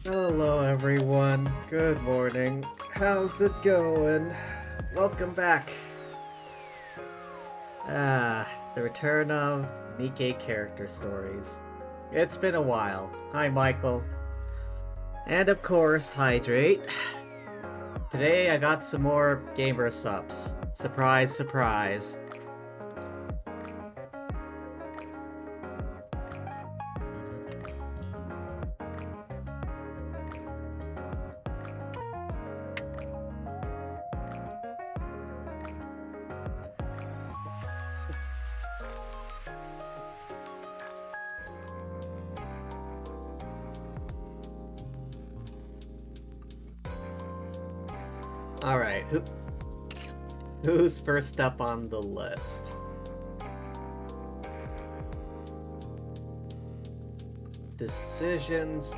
Hello everyone, good morning. How's it going? Welcome back. The return of Nikke Character stories. It's been a while. Hi Michael. And of course, Hydrate. Today I got some more gamer subs. Surprise, surprise. Alright, who's first up on the list? Decisions.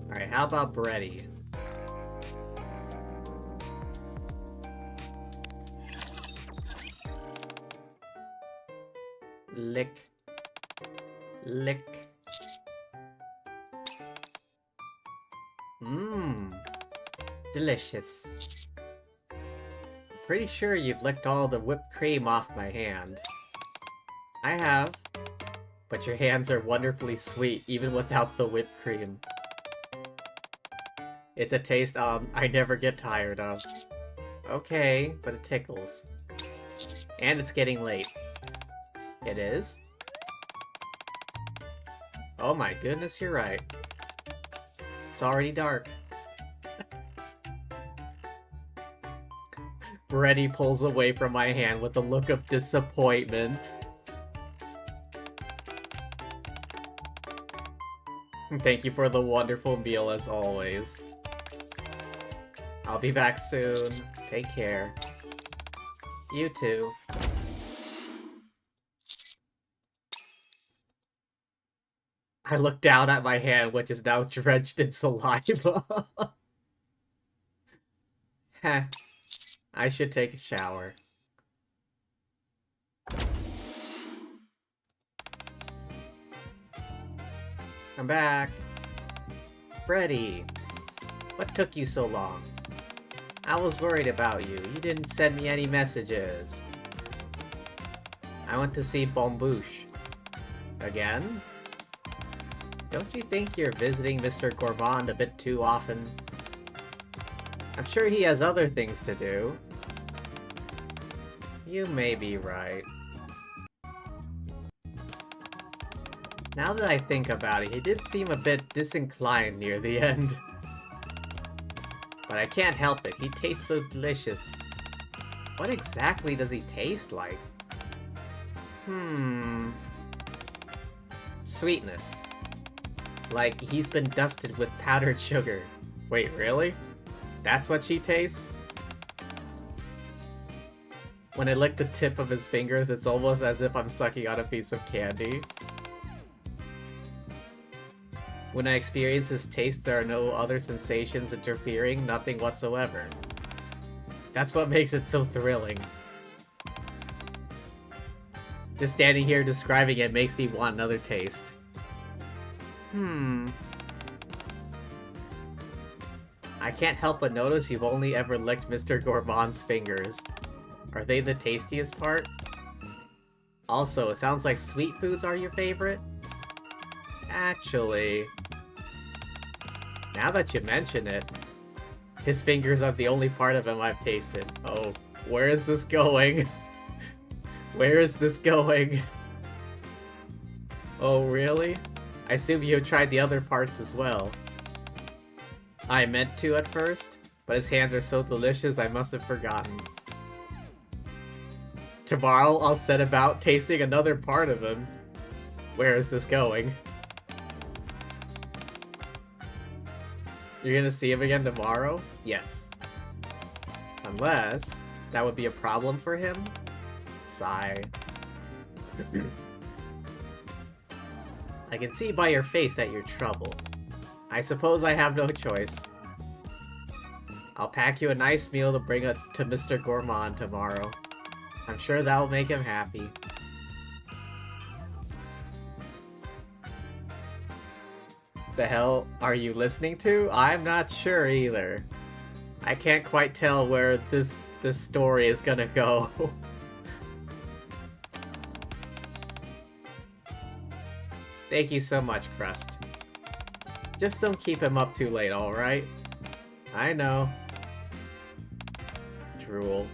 Alright, how about Bretty? Lick. Mmm. Delicious. Pretty sure you've licked all the whipped cream off my hand. I have. But your hands are wonderfully sweet, even without the whipped cream. It's a taste I never get tired of. Okay, but it tickles. And it's getting late. It is? Oh my goodness, you're right. It's already dark. Brady pulls away from my hand with a look of disappointment. Thank you for the wonderful meal as always. I'll be back soon. Take care. You too. I look down at my hand, which is now drenched in saliva. Heh. I should take a shower. I'm back. Freddy, what took you so long? I was worried about you. You didn't send me any messages. I went to see Bombouche. Again? Don't you think you're visiting Mr. Gourmand a bit too often? I'm sure he has other things to do. You may be right. Now that I think about it, he did seem a bit disinclined near the end. But I can't help it, he tastes so delicious. What exactly does he taste like? Sweetness. Like he's been dusted with powdered sugar. Wait, really? That's what she tastes? When I lick the tip of his fingers, it's almost as if I'm sucking on a piece of candy. When I experience his taste, there are no other sensations interfering, nothing whatsoever. That's what makes it so thrilling. Just standing here describing it makes me want another taste. I can't help but notice you've only ever licked Mr. Gourmand's fingers. Are they the tastiest part? Also, it sounds like sweet foods are your favorite? Actually... now that you mention it, his fingers are the only part of him I've tasted. Oh, where is this going? Where is this going? Oh, really? I assume you have tried the other parts as well. I meant to at first, but his hands are so delicious I must have forgotten. Tomorrow I'll set about tasting another part of him. Where is this going? You're gonna see him again tomorrow? Yes. Unless that would be a problem for him? Sigh. I can see by your face that you're troubled. I suppose I have no choice. I'll pack you a nice meal to bring to Mr. Gourmand tomorrow. I'm sure that'll make him happy. The hell are you listening to? I'm not sure either. I can't quite tell where this story is gonna go. Thank you so much, Crust. Just don't keep him up too late, alright? I know. Drool.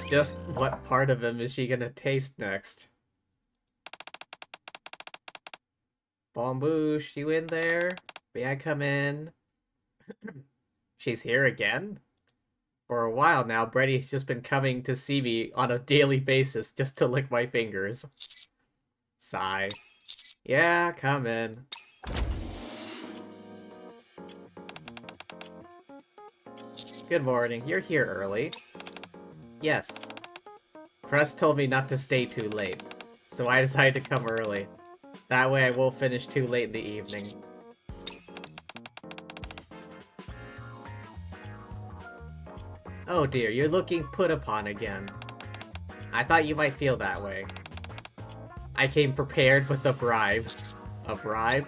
Just what part of him is she gonna taste next? Bombouche, you in there? May I come in? She's here again? For a while now, Brady's just been coming to see me on a daily basis just to lick my fingers. Sigh. Yeah, come in. Good morning. You're here early. Yes. Crest told me not to stay too late, so I decided to come early. That way I won't finish too late in the evening. Oh dear, you're looking put upon again. I thought you might feel that way. I came prepared with a bribe. A bribe?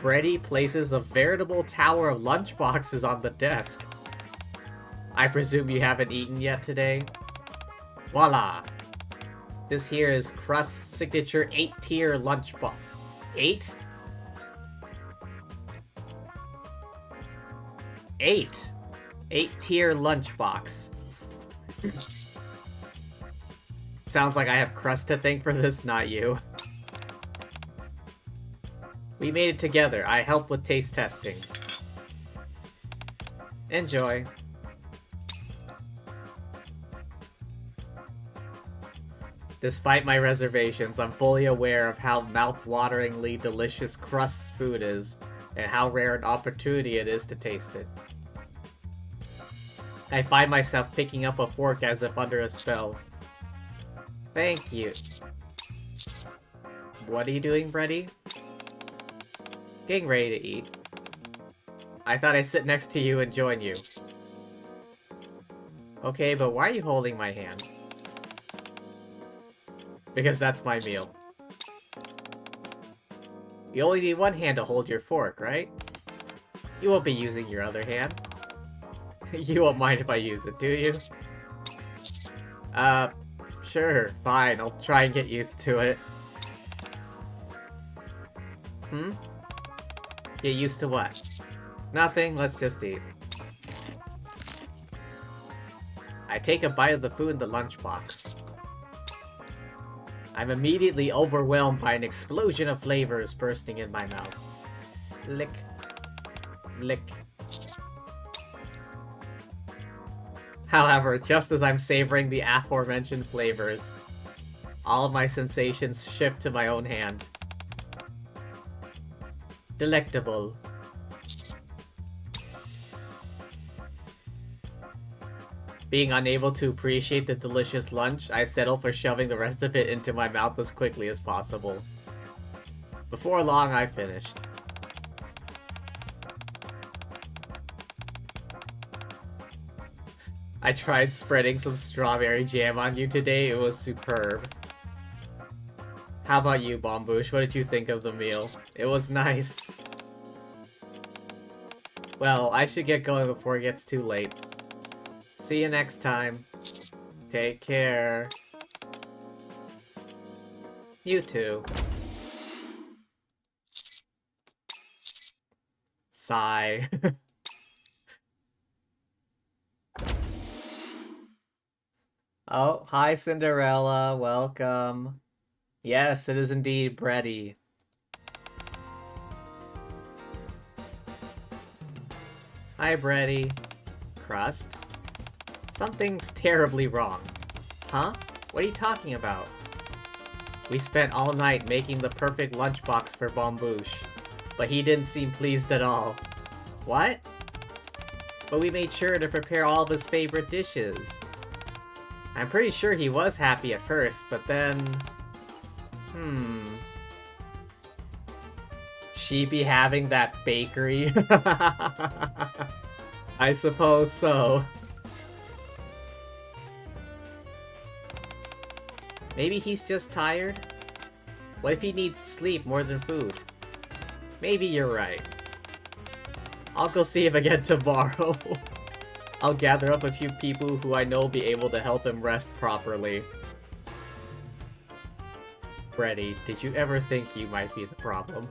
Freddy places a veritable tower of lunchboxes on the desk. I presume you haven't eaten yet today? Voila! This here is Crust's signature 8-tier lunchbox. 8? 8! 8-tier lunchbox. Sounds like I have Crust to thank for this, not you. We made it together. I helped with taste testing. Enjoy. Despite my reservations, I'm fully aware of how mouth-wateringly delicious Crust's food is, and how rare an opportunity it is to taste it. I find myself picking up a fork as if under a spell. Thank you. What are you doing, Freddy? Getting ready to eat. I thought I'd sit next to you and join you. Okay, but why are you holding my hand? Because that's my meal. You only need one hand to hold your fork, right? You won't be using your other hand. You won't mind if I use it, do you? Sure, fine, I'll try and get used to it. Hmm? Get used to what? Nothing, let's just eat. I take a bite of the food in the lunchbox. I'm immediately overwhelmed by an explosion of flavors bursting in my mouth. Lick. Lick. However, just as I'm savoring the aforementioned flavors, all of my sensations shift to my own hand. Delectable. Being unable to appreciate the delicious lunch, I settle for shoving the rest of it into my mouth as quickly as possible. Before long, I finished. I tried spreading some strawberry jam on you today, it was superb. How about you, Bomboosh? What did you think of the meal? It was nice. Well, I should get going before it gets too late. See you next time. Take care. You too. Sigh. Oh, hi Cinderella, welcome. Yes, it is indeed Breddy. Hi Breddy. Crust? Something's terribly wrong. Huh? What are you talking about? We spent all night making the perfect lunchbox for Bomboosh, but he didn't seem pleased at all. What? But we made sure to prepare all of his favorite dishes. I'm pretty sure he was happy at first, but then... She be having that bakery? I suppose so. Maybe he's just tired? What if he needs sleep more than food? Maybe you're right. I'll go see him again tomorrow. I'll gather up a few people who I know will be able to help him rest properly. Freddy, did you ever think you might be the problem?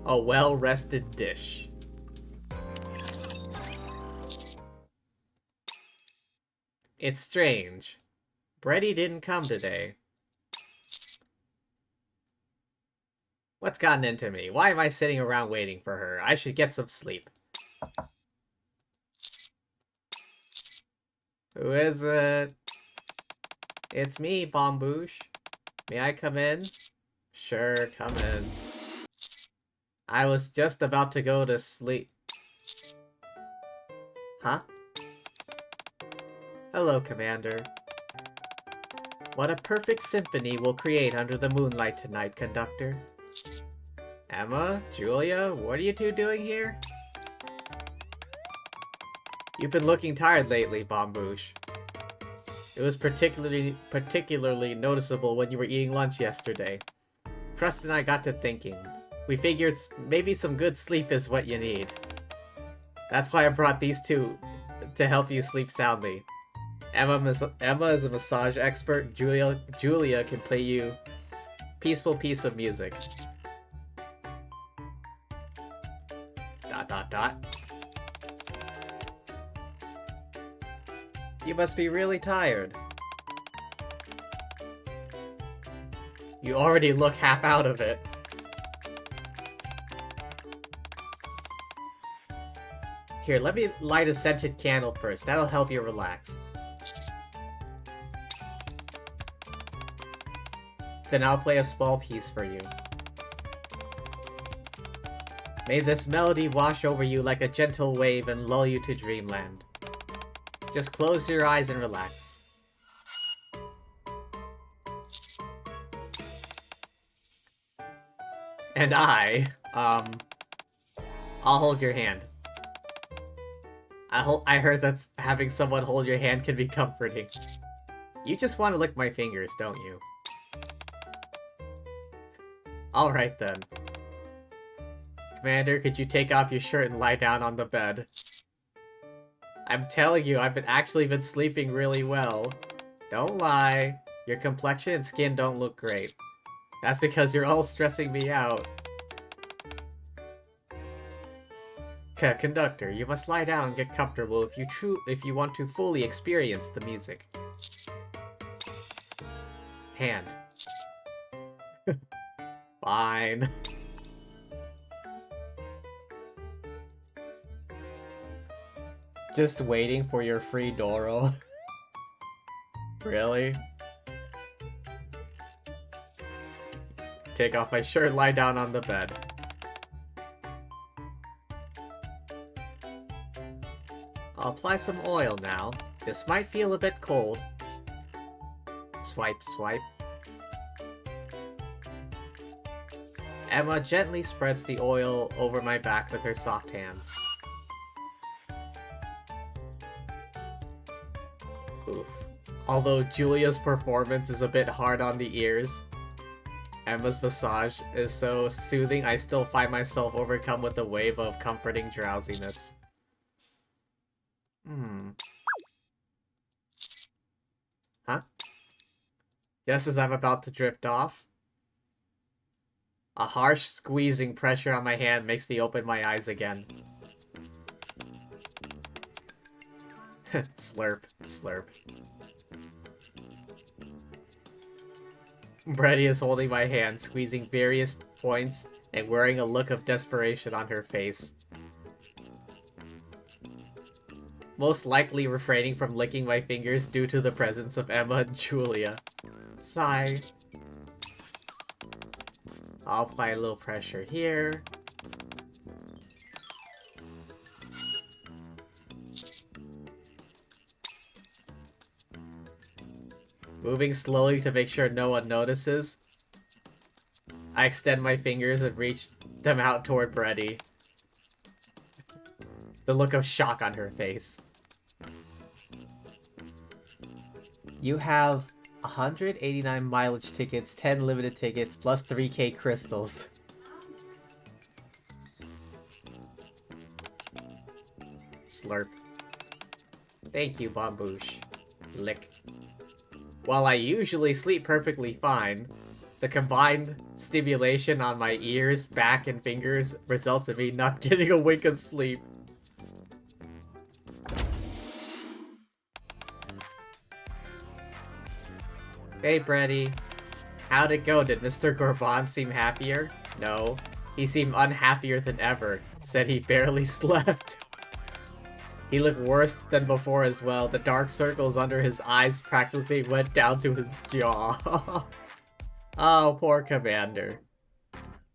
A well-rested dish. It's strange. Breddy didn't come today. What's gotten into me? Why am I sitting around waiting for her? I should get some sleep. Who is it? It's me, Bomboosh. May I come in? Sure, come in. I was just about to go to sleep. Huh? Hello, Commander. What a perfect symphony we'll create under the moonlight tonight, Conductor. Emma? Julia? What are you two doing here? You've been looking tired lately, Bomboosh. It was particularly noticeable when you were eating lunch yesterday. Preston and I got to thinking. We figured maybe some good sleep is what you need. That's why I brought these two to help you sleep soundly. Emma is a massage expert. Julia can play you peaceful piece of music. ... You must be really tired. You already look half out of it. Here, let me light a scented candle first. That'll help you relax. Then I'll play a small piece for you. May this melody wash over you like a gentle wave and lull you to dreamland. Just close your eyes and relax. And I'll hold your hand. I heard that having someone hold your hand can be comforting. You just want to lick my fingers, don't you? Alright then. Commander, could you take off your shirt and lie down on the bed? I'm telling you, I've actually been sleeping really well. Don't lie. Your complexion and skin don't look great. That's because you're all stressing me out. Conductor, you must lie down and get comfortable if you want to fully experience the music. Hand. Fine. Just waiting for your free Doro. Really? Take off my shirt, lie down on the bed. I'll apply some oil now. This might feel a bit cold. Swipe, swipe. Emma gently spreads the oil over my back with her soft hands. Oof. Although Julia's performance is a bit hard on the ears, Emma's massage is so soothing I still find myself overcome with a wave of comforting drowsiness. Huh? Just as I'm about to drift off, a harsh squeezing pressure on my hand makes me open my eyes again. Slurp, slurp. Brady is holding my hand, squeezing various points and wearing a look of desperation on her face. Most likely refraining from licking my fingers due to the presence of Emma and Julia. Sigh. I'll apply a little pressure here. Moving slowly to make sure no one notices, I extend my fingers and reach them out toward Brady. The look of shock on her face. You have 189 mileage tickets, 10 limited tickets, plus 3k crystals. Slurp. Thank you, Bamboosh. Lick. While I usually sleep perfectly fine, the combined stimulation on my ears, back, and fingers results in me not getting a wink of sleep. Hey, Brady. How'd it go? Did Mr. Gorban seem happier? No. He seemed unhappier than ever. Said he barely slept. He looked worse than before as well. The dark circles under his eyes practically went down to his jaw. Oh, poor Commander.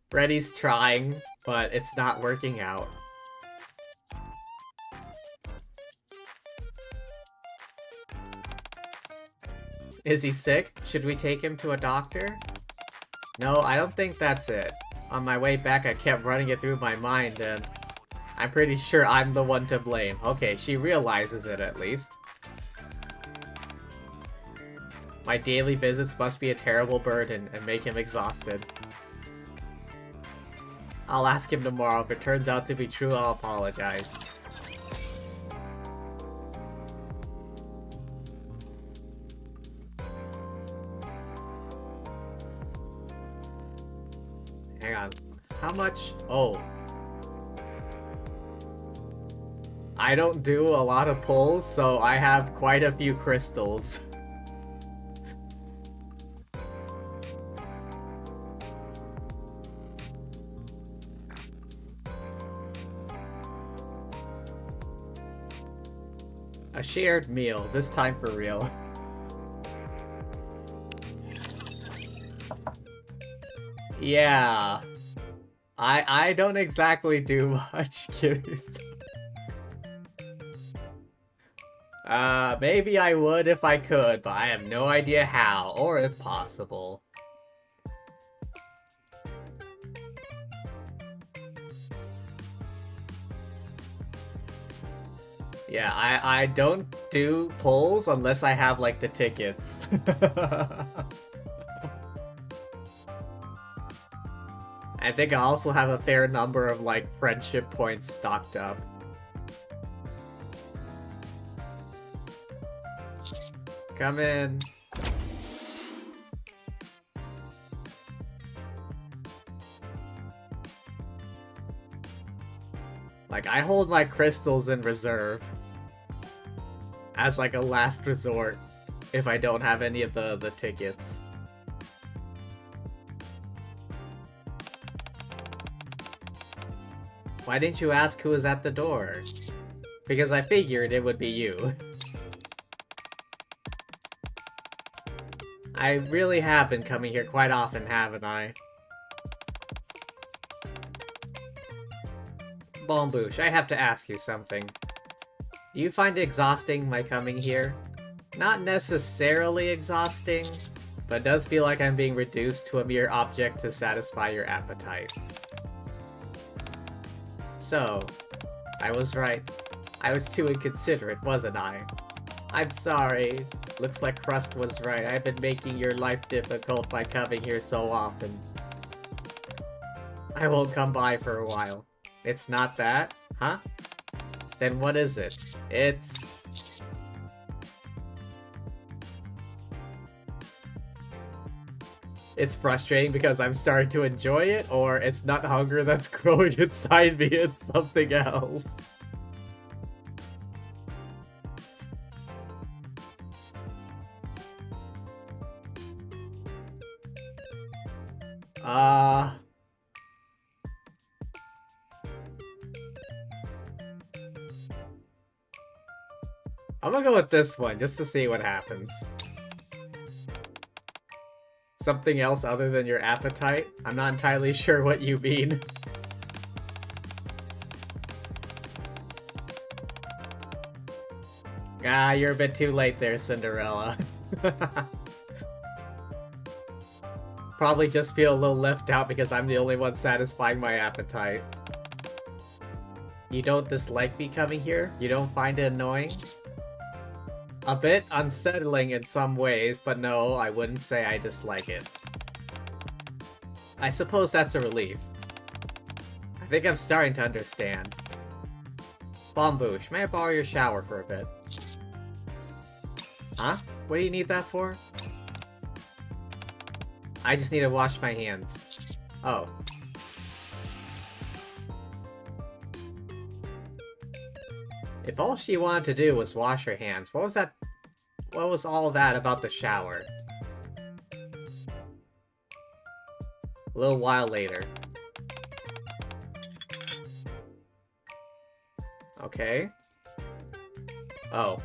Brady's trying, but it's not working out. Is he sick? Should we take him to a doctor? No, I don't think that's it. On my way back, I kept running it through my mind, and I'm pretty sure I'm the one to blame. Okay, she realizes it at least. My daily visits must be a terrible burden and make him exhausted. I'll ask him tomorrow. If it turns out to be true, I'll apologize. Hang on. How much? Oh. I don't do a lot of pulls, so I have quite a few crystals. A shared meal, this time for real. Yeah. I don't exactly do much, cuties. Maybe I would if I could, but I have no idea how, or if possible. Yeah, I don't do polls unless I have, like, the tickets. I think I also have a fair number of, like, friendship points stocked up. Come in. Like, I hold my crystals in reserve. As, like, a last resort. If I don't have any of the tickets. Why didn't you ask who was at the door? Because I figured it would be you. I really have been coming here quite often, haven't I? Bombouche, I have to ask you something. Do you find it exhausting my coming here? Not necessarily exhausting, but it does feel like I'm being reduced to a mere object to satisfy your appetite. So, I was right. I was too inconsiderate, wasn't I? I'm sorry. Looks like Crust was right. I've been making your life difficult by coming here so often. I won't come by for a while. It's not that? Huh? Then what is it? It's frustrating because I'm starting to enjoy it, or it's not hunger that's growing inside me, it's something else. I'm gonna go with this one, just to see what happens. Something else other than your appetite? I'm not entirely sure what you mean. Ah, you're a bit too late there, Cinderella. Probably just feel a little left out because I'm the only one satisfying my appetite. You don't dislike me coming here? You don't find it annoying? A bit unsettling in some ways, but no, I wouldn't say I dislike it. I suppose that's a relief. I think I'm starting to understand. Bombouche, may I borrow your shower for a bit? Huh? What do you need that for? I just need to wash my hands. Oh. If all she wanted to do was wash her hands, what was that? What was all that about the shower? A little while later. Okay. Oh.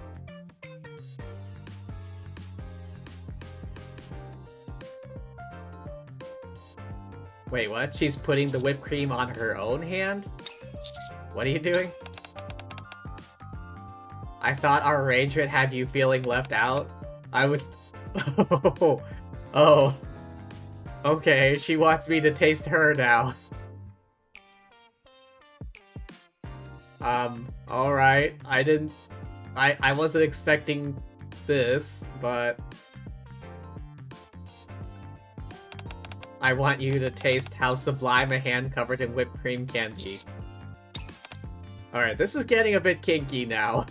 Wait, what? She's putting the whipped cream on her own hand? What are you doing? I thought our arrangement had you feeling left out. I was... Oh. Oh. Okay, she wants me to taste her now. Alright. I wasn't expecting this, but... I want you to taste how sublime a hand covered in whipped cream can be. Alright, this is getting a bit kinky now.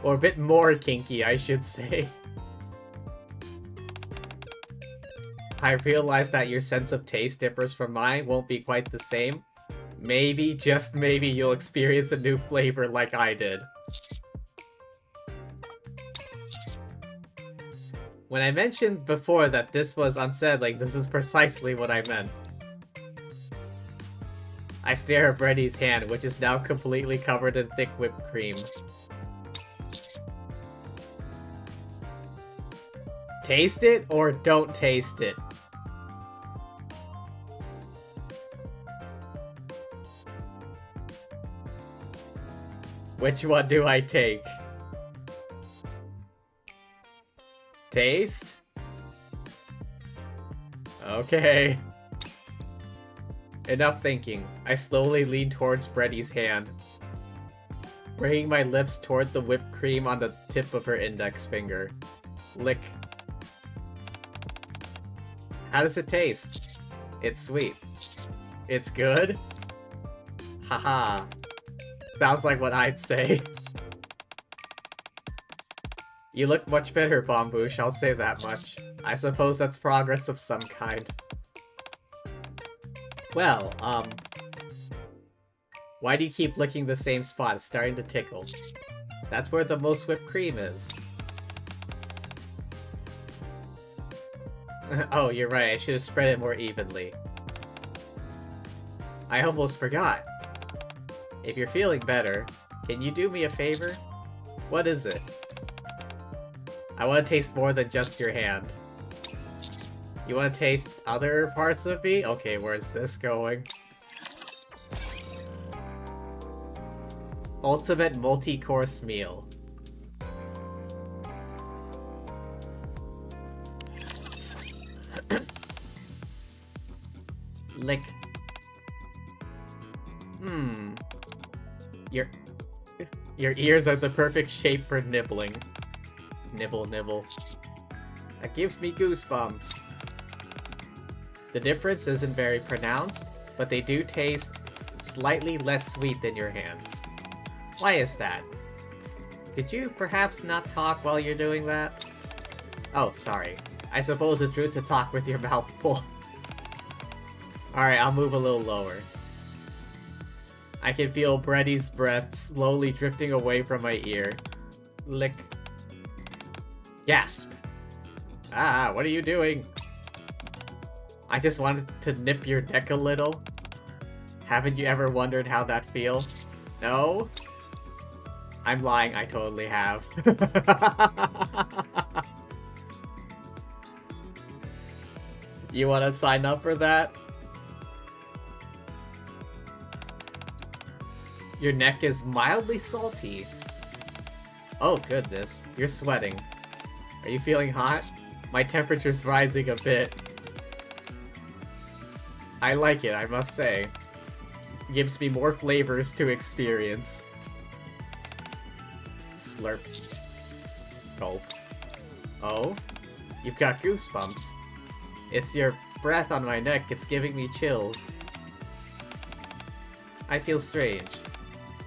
Or a bit more kinky, I should say. I realize that your sense of taste differs from mine, won't be quite the same. Maybe, just maybe, you'll experience a new flavor like I did. When I mentioned before that this was unsettling, this is precisely what I meant. I stare at Freddy's hand, which is now completely covered in thick whipped cream. Taste it or don't taste it? Which one do I take? Taste? Okay. Enough thinking. I slowly lean towards Freddy's hand, bringing my lips toward the whipped cream on the tip of her index finger. Lick. How does it taste? It's sweet. It's good? Haha. Sounds like what I'd say. You look much better, Bombouche, I'll say that much. I suppose that's progress of some kind. Well, why do you keep licking the same spot? It's starting to tickle. That's where the most whipped cream is. Oh, you're right, I should have spread it more evenly. I almost forgot. If you're feeling better, can you do me a favor? What is it? I want to taste more than just your hand. You want to taste other parts of me? Okay, where's this going? Ultimate multi-course meal. Lick. Your ears are the perfect shape for nibbling. Nibble, nibble. That gives me goosebumps. The difference isn't very pronounced, but they do taste slightly less sweet than your hands. Why is that? Could you perhaps not talk while you're doing that? Oh, sorry. I suppose it's rude to talk with your mouth full. Alright, I'll move a little lower. I can feel Freddy's breath slowly drifting away from my ear. Lick. Gasp! Ah, what are you doing? I just wanted to nip your neck a little. Haven't you ever wondered how that feels? No? I'm lying, I totally have. You wanna sign up for that? Your neck is mildly salty. Oh goodness, you're sweating. Are you feeling hot? My temperature's rising a bit. I like it, I must say. Gives me more flavors to experience. Slurp. Gulp. Oh? You've got goosebumps. It's your breath on my neck, it's giving me chills. I feel strange.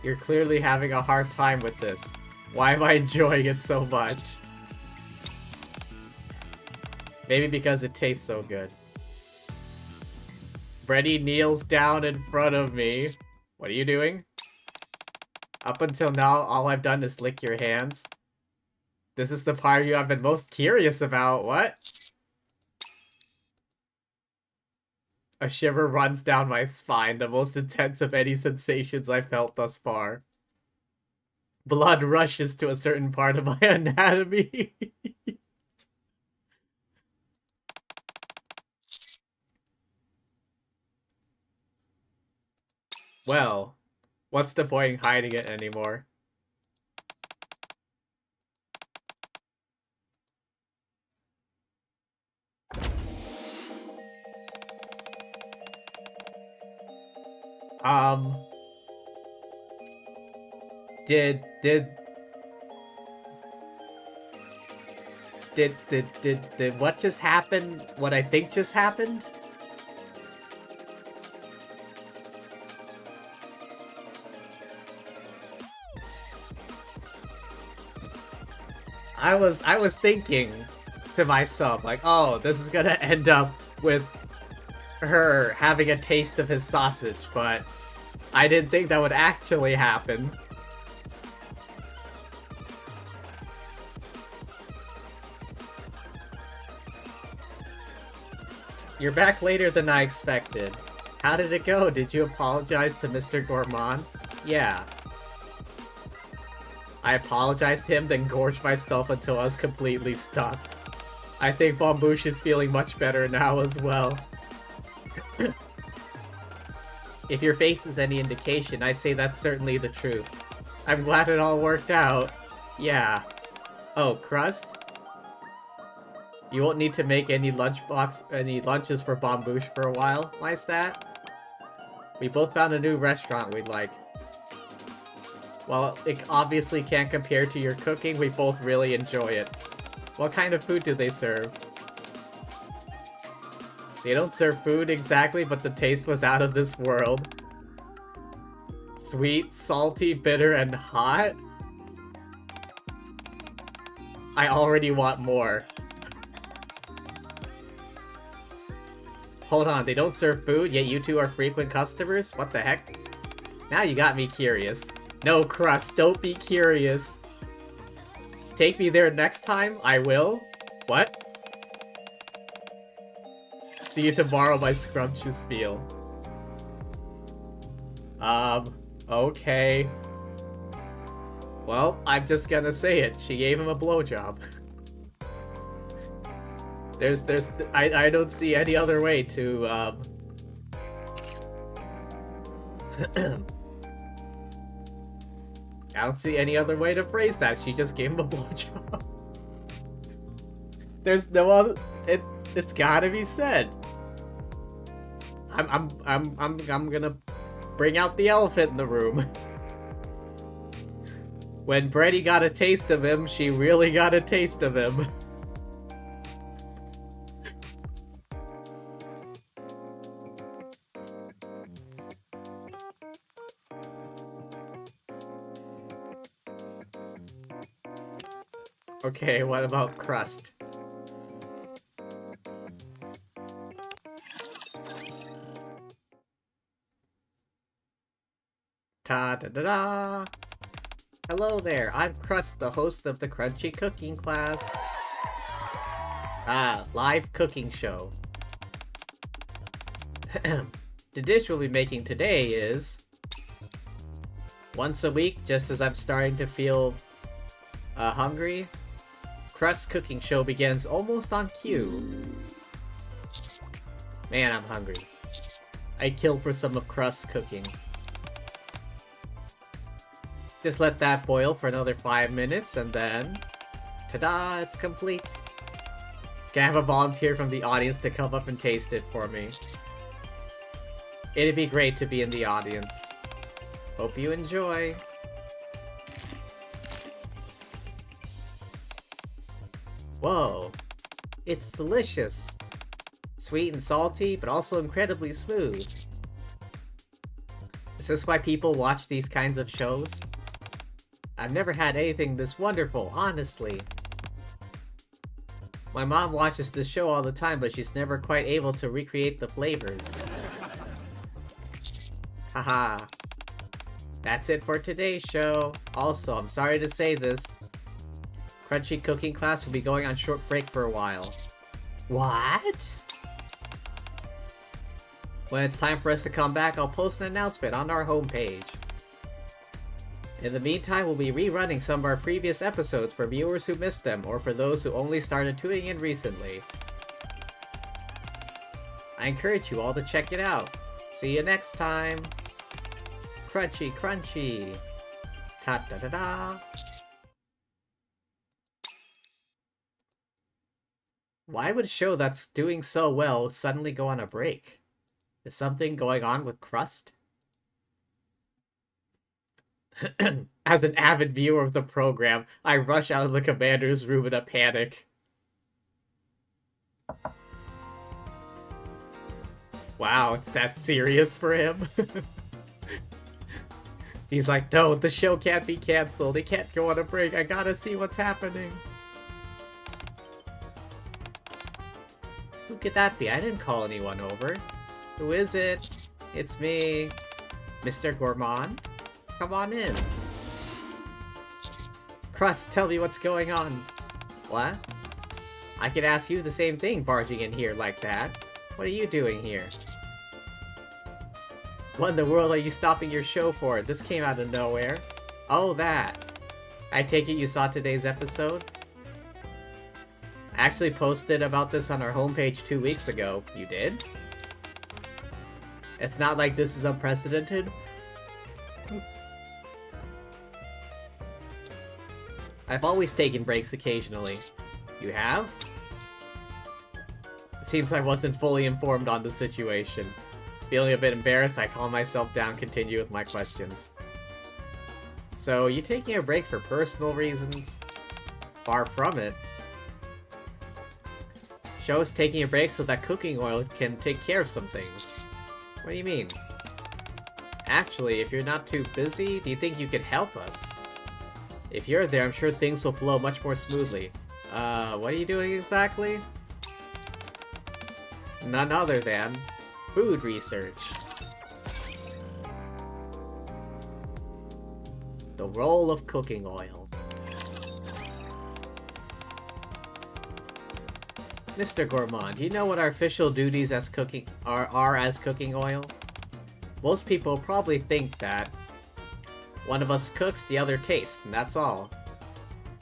You're clearly having a hard time with this. Why am I enjoying it so much? Maybe because it tastes so good. Freddy kneels down in front of me. What are you doing? Up until now, all I've done is lick your hands. This is the part of you I've been most curious about. What? A shiver runs down my spine, the most intense of any sensations I've felt thus far. Blood rushes to a certain part of my anatomy. Well, what's the point in hiding it anymore? Did what just happened? What I think just happened? I was thinking to myself, like, oh, this is gonna end up with her having a taste of his sausage, but I didn't think that would actually happen. You're back later than I expected. How did it go? Did you apologize to Mr. Gourmand? Yeah. I apologized to him, then gorged myself until I was completely stuffed. I think Bombouche is feeling much better now as well. If your face is any indication, I'd say that's certainly the truth. I'm glad it all worked out. Yeah. Oh, Crust? You won't need to make any lunches for Bombouche for a while. Why's that? We both found a new restaurant we'd like. While it obviously can't compare to your cooking, we both really enjoy it. What kind of food do they serve? They don't serve food exactly, but the taste was out of this world. Sweet, salty, bitter, and hot? I already want more. Hold on, they don't serve food, yet you two are frequent customers? What the heck? Now you got me curious. No, Crust, don't be curious. Take me there next time? I will? What? See you tomorrow, my scrumptious meal. Okay. Well, I'm just gonna say it. She gave him a blowjob. I don't see any other way to, I don't see any other way to phrase that. She just gave him a blowjob. There's no other. It's gotta be said. I'm gonna bring out the elephant in the room. When Brady got a taste of him, she really got a taste of him. Okay, what about Crust? Ta-da-da-da! Hello there, I'm Crust, the host of the Crunchy Cooking class. Live cooking show. The dish we'll be making today is... once a week, just as I'm starting to feel hungry, Crust cooking show begins almost on cue. Man, I'm hungry. I'd kill for some of Crust's cooking. Just let that boil for another 5 minutes, and then... ta-da! It's complete! Can I have a volunteer from the audience to come up and taste it for me? It'd be great to be in the audience. Hope you enjoy! Whoa! It's delicious! Sweet and salty, but also incredibly smooth. Is this why people watch these kinds of shows? I've never had anything this wonderful, honestly. My mom watches this show all the time, but she's never quite able to recreate the flavors. Haha. That's it for today's show. Also, I'm sorry to say this. Crunchy cooking class will be going on short break for a while. What? When it's time for us to come back, I'll post an announcement on our homepage. In the meantime, we'll be rerunning some of our previous episodes for viewers who missed them, or for those who only started tuning in recently. I encourage you all to check it out. See you next time! Crunchy, crunchy! Ta-da-da-da! Why would a show that's doing so well suddenly go on a break? Is something going on with Crust? As an avid viewer of the program, I rush out of the commander's room in a panic. Wow, it's that serious for him? He's like, no, the show can't be cancelled. It can't go on a break. I gotta see what's happening. Who could that be? I didn't call anyone over. Who is it? It's me, Mr. Gourmand. Come on in. Crust, tell me what's going on. What? I could ask you the same thing, barging in here like that. What are you doing here? What in the world are you stopping your show for? This came out of nowhere. Oh, that. I take it you saw today's episode? I actually posted about this on our homepage 2 weeks ago. You did? It's not like this is unprecedented. I've always taken breaks occasionally. You have? It seems I wasn't fully informed on the situation. Feeling a bit embarrassed, I calm myself down, continue with my questions. So, you taking a break for personal reasons? Far from it. Show's taking a break so that cooking oil can take care of some things. What do you mean? Actually, if you're not too busy, do you think you could help us? If you're there, I'm sure things will flow much more smoothly. What are you doing exactly? None other than food research. The role of cooking oil. Mr. Gourmand, do you know what our official duties as cooking are as cooking oil? Most people probably think that one of us cooks, the other tastes, and that's all.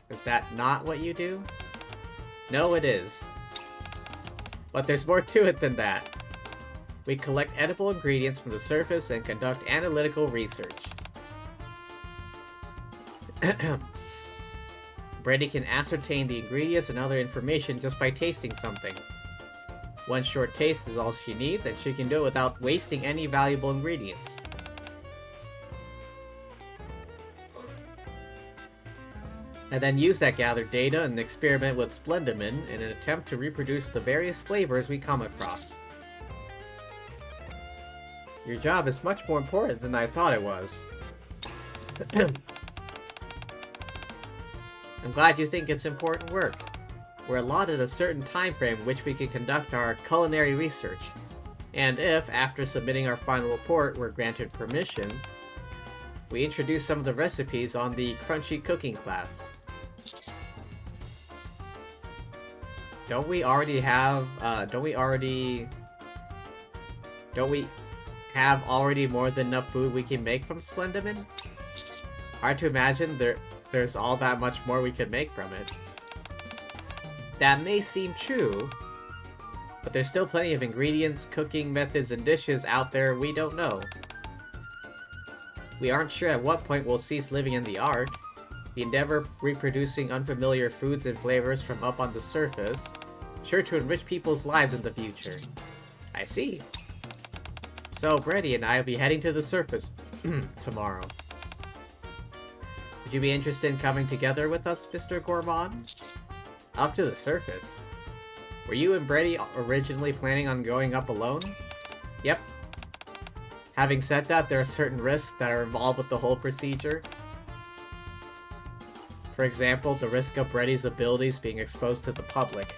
Is that not what you do? No, it is. But there's more to it than that. We collect edible ingredients from the surface and conduct analytical research. Brady can ascertain the ingredients and other information just by tasting something. One short taste is all she needs, and she can do it without wasting any valuable ingredients. And then use that gathered data and experiment with Splendimin in an attempt to reproduce the various flavors we come across. Your job is much more important than I thought it was. I'm glad you think it's important work. We're allotted a certain time frame in which we can conduct our culinary research. And if, after submitting our final report, we're granted permission, we introduce some of the recipes on the Crunchy Cooking class. Don't we have already more than enough food we can make from Splendimin? Hard to imagine there's all that much more we could make from it. That may seem true, but there's still plenty of ingredients, cooking methods, and dishes out there we don't know. We aren't sure at what point we'll cease living in the Ark. The endeavor of reproducing unfamiliar foods and flavors from up on the surface, sure to enrich people's lives in the future. I see. So, Brady and I will be heading to the surface tomorrow. Would you be interested in coming together with us, Mr. Gourmand? Up to the surface? Were you and Brady originally planning on going up alone? Yep. Having said that, there are certain risks that are involved with the whole procedure. For example, the risk of Brady's abilities being exposed to the public.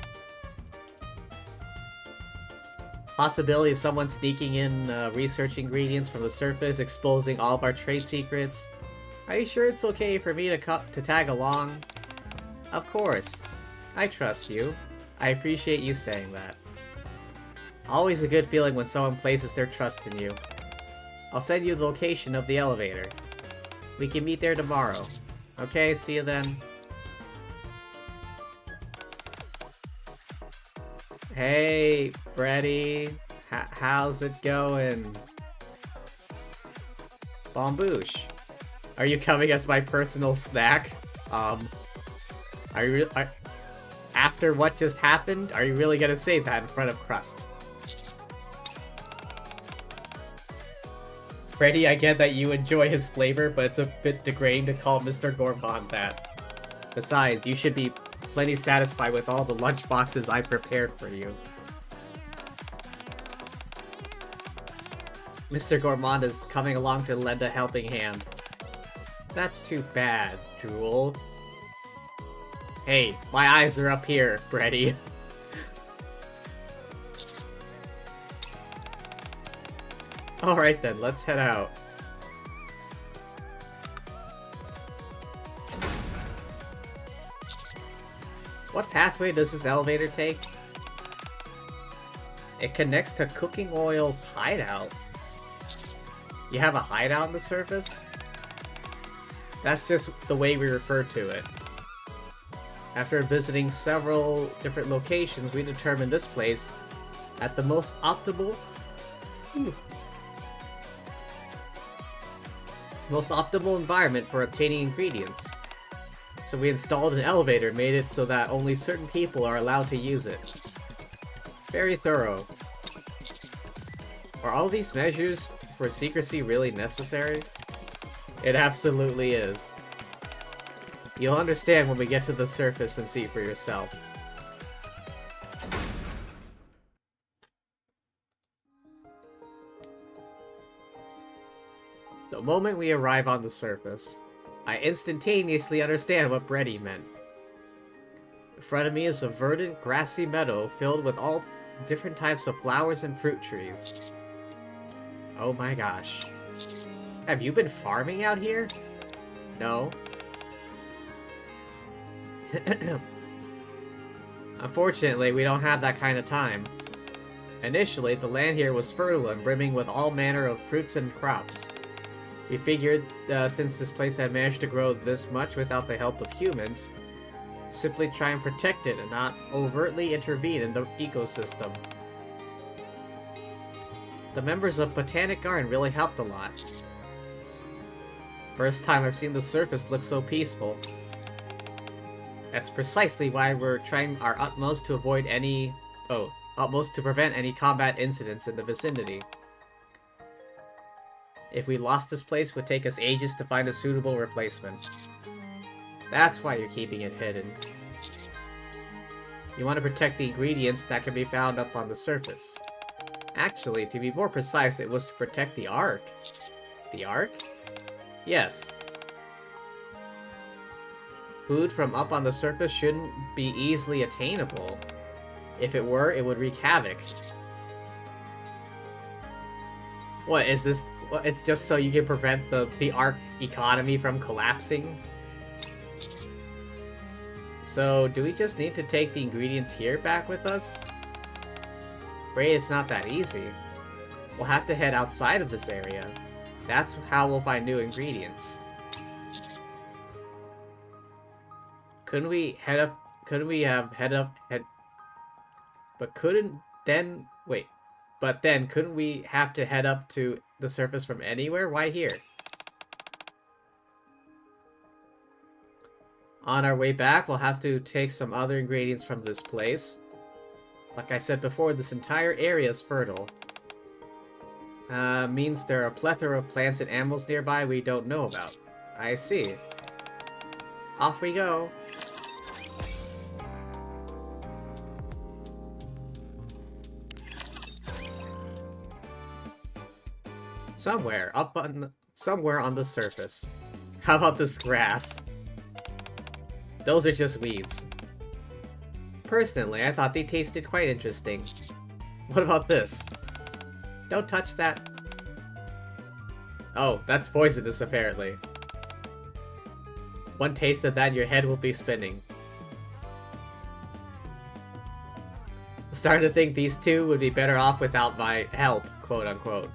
Possibility of someone sneaking in research ingredients from the surface, exposing all of our trade secrets. Are you sure it's okay for me to tag along? Of course. I trust you. I appreciate you saying that. Always a good feeling when someone places their trust in you. I'll send you the location of the elevator. We can meet there tomorrow. Okay, see you then. Hey, Brady. How's it going? Bomboosh. Are you coming as my personal snack? After what just happened, are you really gonna say that in front of Crust? Brady, I get that you enjoy his flavor, but it's a bit degrading to call Mr. Gourmand that. Besides, you should be plenty satisfied with all the lunch boxes I prepared for you. Mr. Gourmand is coming along to lend a helping hand. That's too bad, Drool. Hey, my eyes are up here, Brady. Alright then, let's head out. What pathway does this elevator take? It connects to Cooking Oil's hideout. You have a hideout on the surface? That's just the way we refer to it. After visiting several different locations, we determined this place at the most optimal environment for obtaining ingredients. So we installed an elevator, made it so that only certain people are allowed to use it. Very thorough. Are all these measures for secrecy really necessary? It absolutely is. You'll understand when we get to the surface and see for yourself. The moment we arrive on the surface, I instantaneously understand what Brady meant. In front of me is a verdant, grassy meadow filled with all different types of flowers and fruit trees. Oh my gosh. Have you been farming out here? No. Unfortunately, we don't have that kind of time. Initially, the land here was fertile and brimming with all manner of fruits and crops. We figured, since this place had managed to grow this much without the help of humans, simply try and protect it and not overtly intervene in the ecosystem. The members of Botanic Garden really helped a lot. First time I've seen the surface look so peaceful. That's precisely why we're trying our utmost to avoid any... utmost to prevent any combat incidents in the vicinity. If we lost this place, it would take us ages to find a suitable replacement. That's why you're keeping it hidden. You want to protect the ingredients that can be found up on the surface. Actually, to be more precise, it was to protect the Ark. The Ark? Yes. Food from up on the surface shouldn't be easily attainable. If it were, it would wreak havoc. What, is this... It's just so you can prevent the Ark economy from collapsing? So, do we just need to take the ingredients here back with us? Great, it's not that easy. We'll have to head outside of this area. That's how we'll find new ingredients. Couldn't we head up... Couldn't we have head... But then, couldn't we have to head up to the surface from anywhere? Why here? On our way back, we'll have to take some other ingredients from this place. Like I said before, this entire area is fertile. Means there are a plethora of plants and animals nearby we don't know about. I see. Off we go. Somewhere on the surface. How about this grass? Those are just weeds. Personally, I thought they tasted quite interesting. What about this? Don't touch that. Oh, that's poisonous apparently. One taste of that and your head will be spinning. I'm starting to think these two would be better off without my help, quote unquote.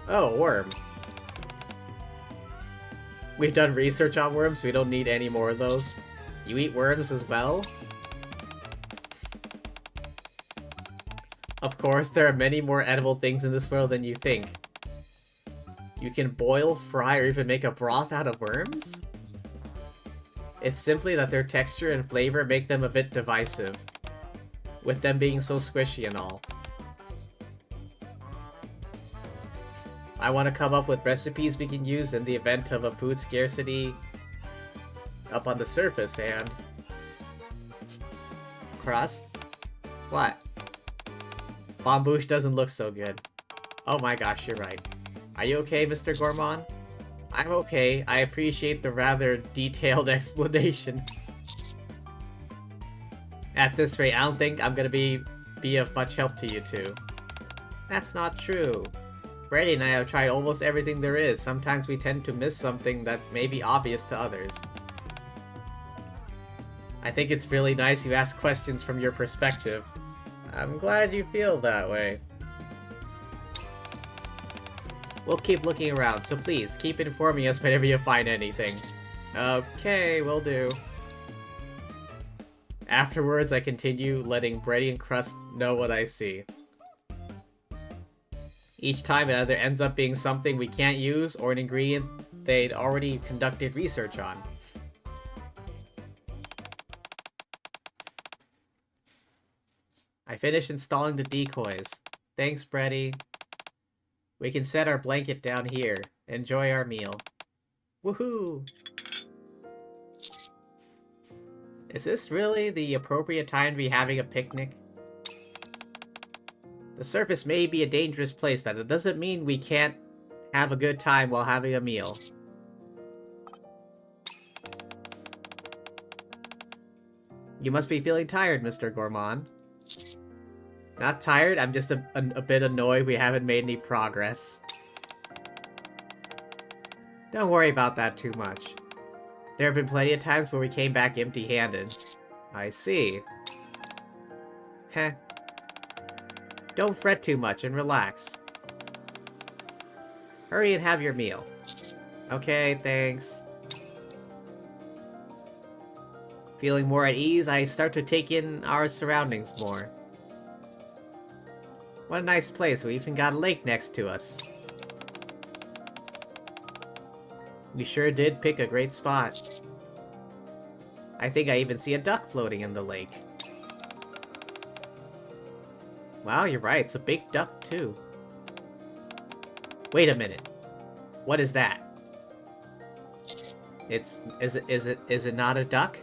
Oh, worm. We've done research on worms, we don't need any more of those. You eat worms as well? Of course, there are many more edible things in this world than you think. You can boil, fry, or even make a broth out of worms? It's simply that their texture and flavor make them a bit divisive, with them being so squishy and all. I want to come up with recipes we can use in the event of a food scarcity up on the surface, and... Crust? What? Bombouche doesn't look so good. Oh my gosh, you're right. Are you okay, Mr. Gourmand? I'm okay. I appreciate the rather detailed explanation. At this rate, I don't think I'm gonna be of much help to you two. That's not true. Brady and I have tried almost everything there is. Sometimes we tend to miss something that may be obvious to others. I think it's really nice you ask questions from your perspective. I'm glad you feel that way. We'll keep looking around, so please, keep informing us whenever you find anything. Okay, will do. Afterwards, I continue letting Brady and Crust know what I see. Each time it either ends up being something we can't use or an ingredient they'd already conducted research on. I finished installing the decoys. Thanks, Brady. We can set our blanket down here. Enjoy our meal. Woohoo! Is this really the appropriate time to be having a picnic? The surface may be a dangerous place, but it doesn't mean we can't have a good time while having a meal. You must be feeling tired, Mr. Gourmand. Not tired, I'm just a bit annoyed we haven't made any progress. Don't worry about that too much. There have been plenty of times where we came back empty-handed. I see. Heh. Don't fret too much and relax. Hurry and have your meal. Okay, thanks. Feeling more at ease, I start to take in our surroundings more. What a nice place, we even got a lake next to us. We sure did pick a great spot. I think I even see a duck floating in the lake. Wow, you're right, it's a big duck too. Wait a minute. What is that? Is it not a duck?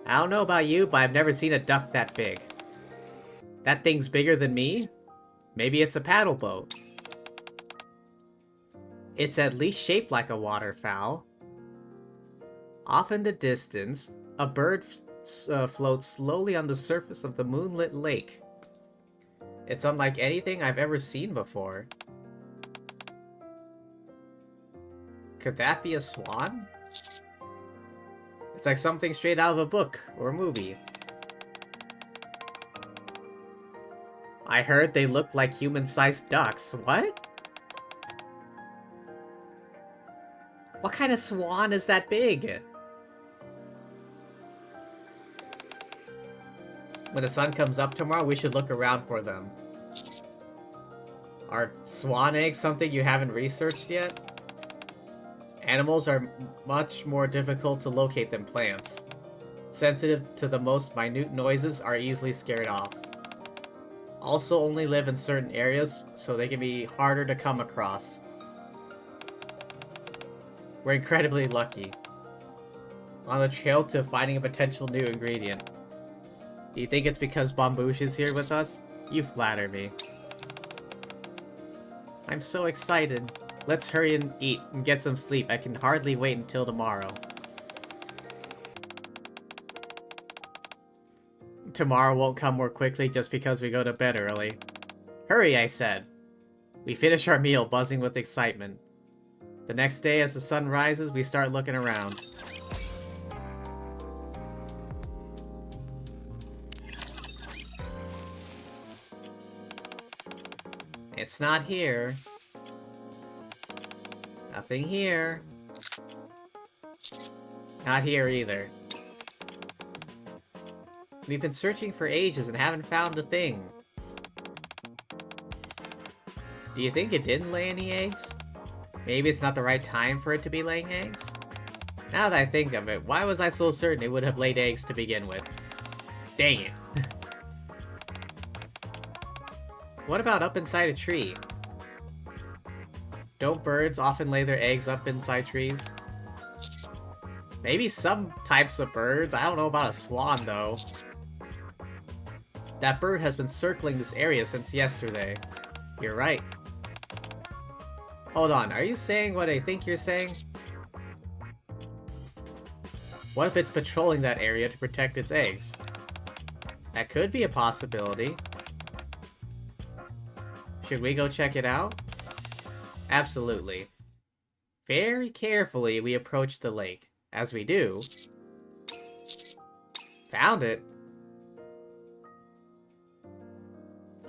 I don't know about you, but I've never seen a duck that big. That thing's bigger than me? Maybe it's a paddle boat. It's at least shaped like a waterfowl. Off in the distance, a bird floats slowly on the surface of the moonlit lake. It's unlike anything I've ever seen before. Could that be a swan? It's like something straight out of a book or a movie. I heard they look like human-sized ducks. What? What kind of swan is that big? When the sun comes up tomorrow, we should look around for them. Are swan eggs something you haven't researched yet? Animals are much more difficult to locate than plants. Sensitive to the most minute noises, are easily scared off. Also only live in certain areas, so they can be harder to come across. We're incredibly lucky. On the trail to finding a potential new ingredient. Do you think it's because Bambouche is here with us? You flatter me. I'm so excited. Let's hurry and eat and get some sleep. I can hardly wait until tomorrow. Tomorrow won't come more quickly just because we go to bed early. Hurry, I said. We finish our meal, buzzing with excitement. The next day, as the sun rises, we start looking around. It's not here. Nothing here. Not here either. We've been searching for ages and haven't found a thing. Do you think it didn't lay any eggs? Maybe it's not the right time for it to be laying eggs? Now that I think of it, why was I so certain it would have laid eggs to begin with? Dang it. What about up inside a tree? Don't birds often lay their eggs up inside trees? Maybe some types of birds. I don't know about a swan, though. That bird has been circling this area since yesterday. You're right. Hold on, are you saying what I think you're saying? What if it's patrolling that area to protect its eggs? That could be a possibility. Should we go check it out? Absolutely. Very carefully, we approach the lake. As we do... Found it!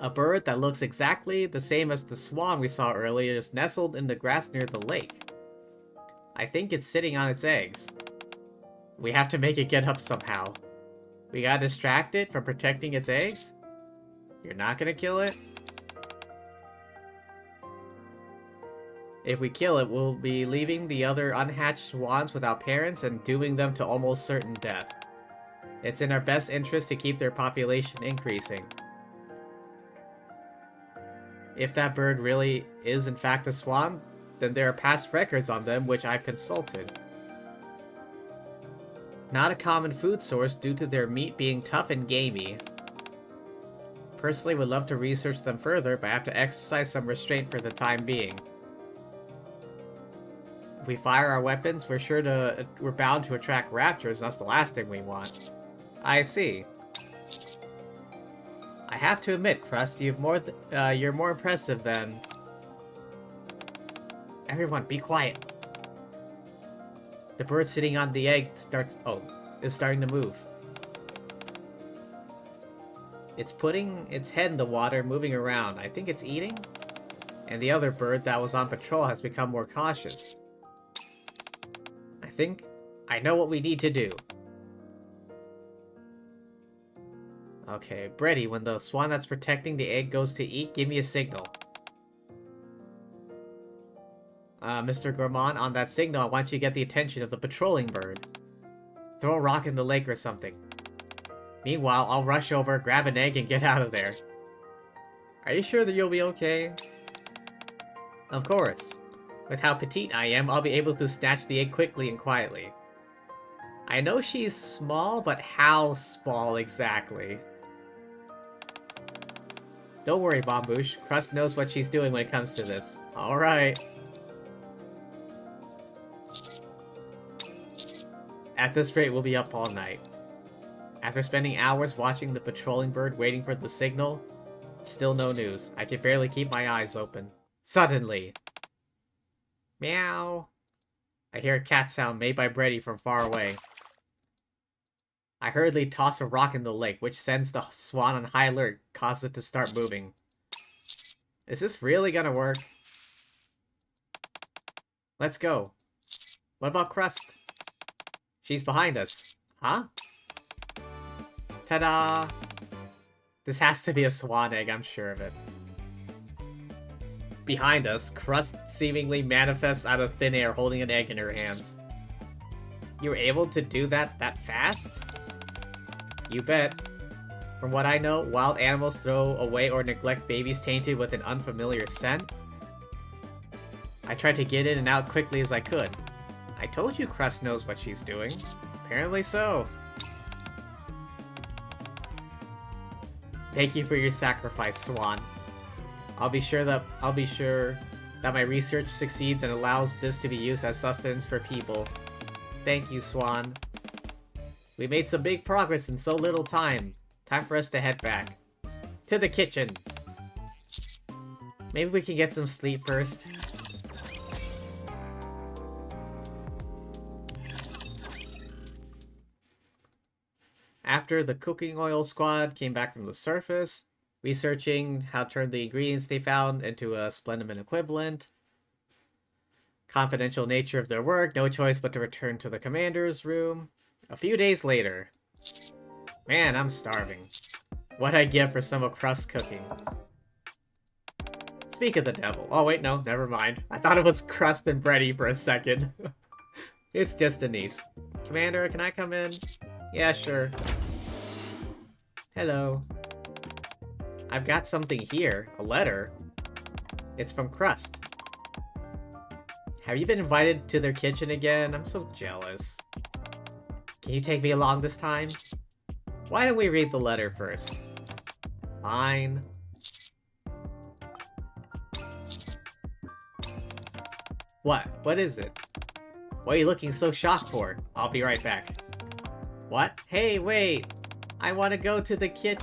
A bird that looks exactly the same as the swan we saw earlier is nestled in the grass near the lake. I think it's sitting on its eggs. We have to make it get up somehow. We gotta distract it from protecting its eggs? You're not gonna kill it? If we kill it, we'll be leaving the other unhatched swans without parents and dooming them to almost certain death. It's in our best interest to keep their population increasing. If that bird really is in fact a swan, then there are past records on them which I've consulted. Not a common food source due to their meat being tough and gamey. Personally would love to research them further, but I have to exercise some restraint for the time being. If we fire our weapons, we're bound to attract raptors, and that's the last thing we want. I see. I have to admit, Crust, you're more impressive than... Everyone, be quiet. The bird sitting on the egg is starting to move. It's putting its head in the water, moving around. I think it's eating? And the other bird that was on patrol has become more cautious. I think I know what we need to do. Okay, Brady, when the swan that's protecting the egg goes to eat, give me a signal. Mr. Gourmand, on that signal, I want you to get the attention of the patrolling bird. Throw a rock in the lake or something. Meanwhile, I'll rush over, grab an egg, and get out of there. Are you sure that you'll be okay? Of course. With how petite I am, I'll be able to snatch the egg quickly and quietly. I know she's small, but how small exactly? Don't worry, Bombouche. Crust knows what she's doing when it comes to this. Alright. At this rate, we'll be up all night. After spending hours watching the patrolling bird waiting for the signal, still no news. I can barely keep my eyes open. Suddenly... Meow. I hear a cat sound made by Brady from far away. I hurriedly toss a rock in the lake, which sends the swan on high alert, causes it to start moving. Is this really gonna work? Let's go. What about Crust? She's behind us. Huh? Ta-da! This has to be a swan egg, I'm sure of it. Behind us, Crust seemingly manifests out of thin air holding an egg in her hands. You were able to do that fast? You bet. From what I know, wild animals throw away or neglect babies tainted with an unfamiliar scent. I tried to get in and out quickly as I could. I told you Crust knows what she's doing. Apparently so. Thank you for your sacrifice, Swan. I'll be sure that my research succeeds and allows this to be used as sustenance for people. Thank you, Swan. We made some big progress in so little time. Time for us to head back. To the kitchen. Maybe we can get some sleep first. After the cooking oil squad came back from the surface, researching how to turn the ingredients they found into a Splendiman equivalent. Confidential nature of their work, no choice but to return to the commander's room. A few days later. Man, I'm starving. What'd I get for some of Crust's cooking? Speak of the devil. Oh wait, no, never mind. I thought it was Crust and Brady for a second. It's just Denise. Commander, can I come in? Yeah, sure. Hello. I've got something here. A letter. It's from Crust. Have you been invited to their kitchen again? I'm so jealous. Can you take me along this time? Why don't we read the letter first? Fine. What? What is it? What are you looking so shocked for? I'll be right back. What? Hey, wait! I want to go to the kitchen.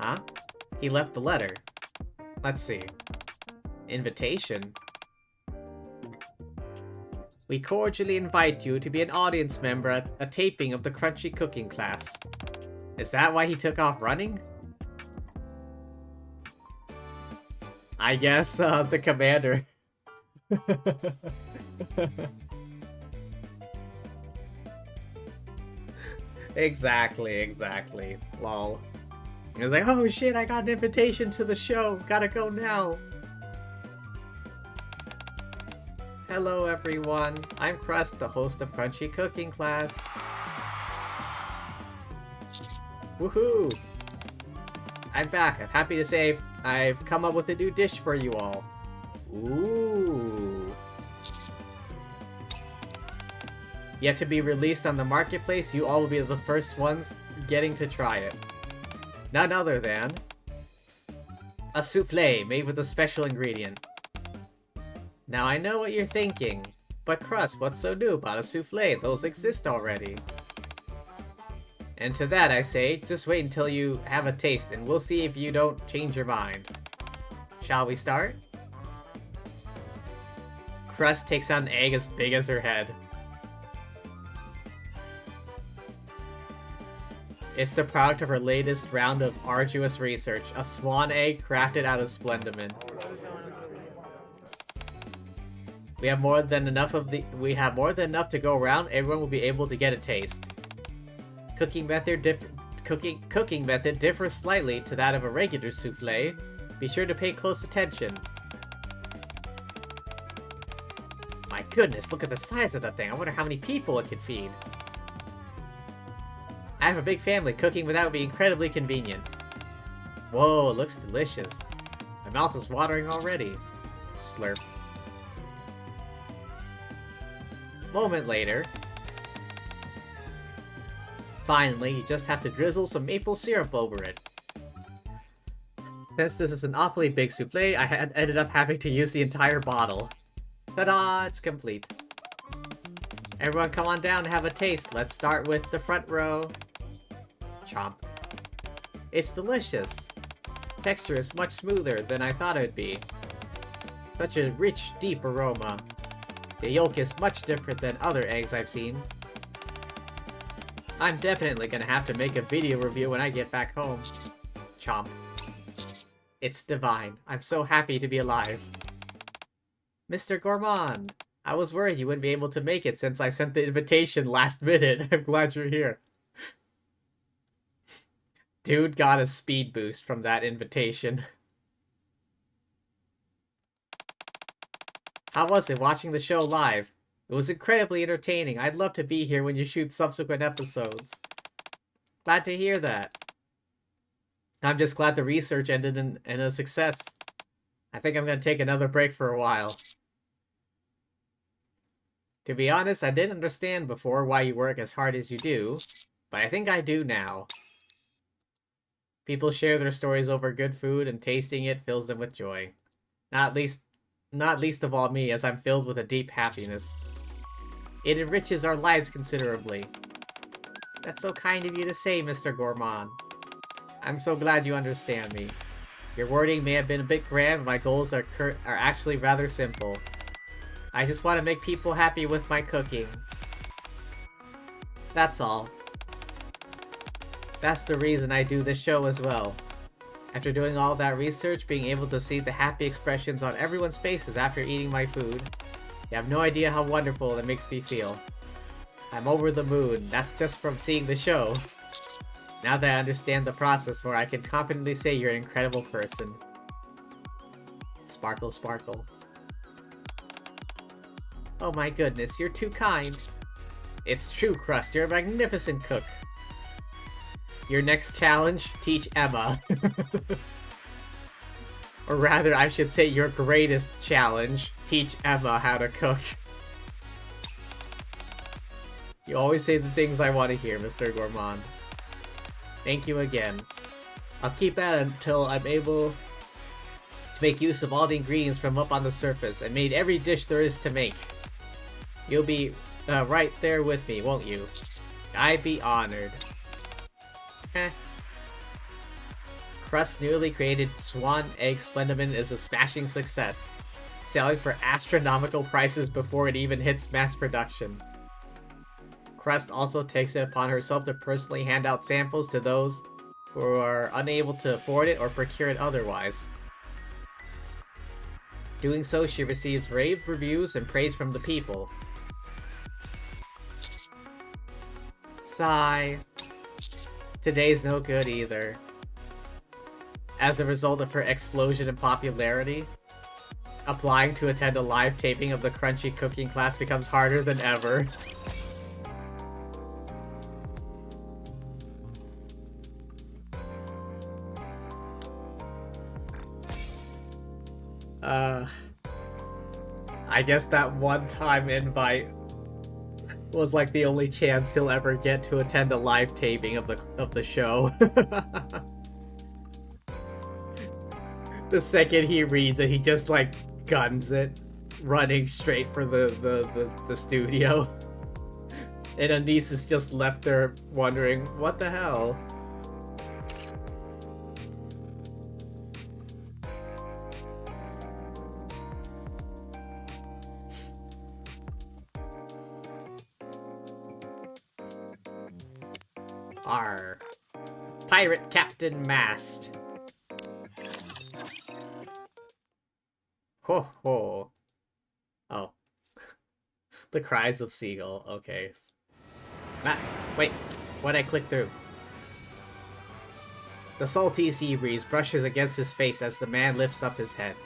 Huh? He left the letter. Let's see. Invitation. We cordially invite you to be an audience member at a taping of the Crunchy Cooking class. Is that why he took off running? I guess, the commander. Exactly. Lol. He was like, oh shit, I got an invitation to the show. Gotta go now. Hello everyone, I'm Crust, the host of Crunchy Cooking Class. Woohoo! I'm back. I'm happy to say I've come up with a new dish for you all. Ooh. Yet to be released on the marketplace, you all will be the first ones getting to try it. None other than a souffle made with a special ingredient. Now I know what you're thinking, but Crust, what's so new about a souffle? Those exist already. And to that I say, just wait until you have a taste and we'll see if you don't change your mind. Shall we start? Crust takes out an egg as big as her head. It's the product of her latest round of arduous research, a swan egg crafted out of Splendimin. We have more than enough to go around. Everyone will be able to get a taste. Cooking method differs slightly to that of a regular souffle. Be sure to pay close attention. My goodness, look at the size of that thing. I wonder how many people it could feed. I have a big family. Cooking without would be incredibly convenient. Whoa, it looks delicious. My mouth was watering already. Slurp. Moment later. Finally, you just have to drizzle some maple syrup over it. Since this is an awfully big souffle, I ended up having to use the entire bottle. Ta-da! It's complete. Everyone come on down and have a taste. Let's start with the front row. Chomp. It's delicious. Texture is much smoother than I thought it would be. Such a rich, deep aroma. The yolk is much different than other eggs I've seen. I'm definitely gonna have to make a video review when I get back home. Chomp. It's divine. I'm so happy to be alive. Mr. Gourmand, I was worried you wouldn't be able to make it since I sent the invitation last minute. I'm glad you're here. Dude got a speed boost from that invitation. How was it watching the show live? It was incredibly entertaining. I'd love to be here when you shoot subsequent episodes. Glad to hear that. I'm just glad the research ended in a success. I think I'm going to take another break for a while. To be honest, I didn't understand before why you work as hard as you do, but I think I do now. People share their stories over good food, and tasting it fills them with joy. Not least of all me, as I'm filled with a deep happiness. It enriches our lives considerably. That's so kind of you to say, Mr. Gourmand. I'm so glad you understand me. Your wording may have been a bit grand, but my goals are actually rather simple. I just want to make people happy with my cooking. That's all. That's the reason I do this show as well. After doing all that research, being able to see the happy expressions on everyone's faces after eating my food, you have no idea how wonderful it makes me feel. I'm over the moon. That's just from seeing the show. Now that I understand the process more, I can confidently say you're an incredible person. Sparkle, sparkle. Oh my goodness, you're too kind. It's true, Crust. You're a magnificent cook. Your next challenge, teach Emma. Or rather, I should say your greatest challenge, teach Emma how to cook. You always say the things I want to hear, Mr. Gourmand. Thank you again. I'll keep that until I'm able to make use of all the ingredients from up on the surface and made every dish there is to make. You'll be right there with me, won't you? I'd be honored. Heh. Crust's newly created Swan Egg Splendiman is a smashing success, selling for astronomical prices before it even hits mass production. Crust also takes it upon herself to personally hand out samples to those who are unable to afford it or procure it otherwise. Doing so, she receives rave reviews and praise from the people. Sigh. Today's no good either. As a result of her explosion in popularity, applying to attend a live taping of the Crunchy cooking class becomes harder than ever. I guess that one-time invite was like the only chance he'll ever get to attend a live taping of the show. The second he reads it, he just like guns it, running straight for the studio. And Anise is just left there wondering, what the hell? Arr. Pirate Captain Mast. Ho ho. Oh. The cries of seagull. Okay. Ah, wait. What'd I click through? The salty sea breeze brushes against his face as the man lifts up his head.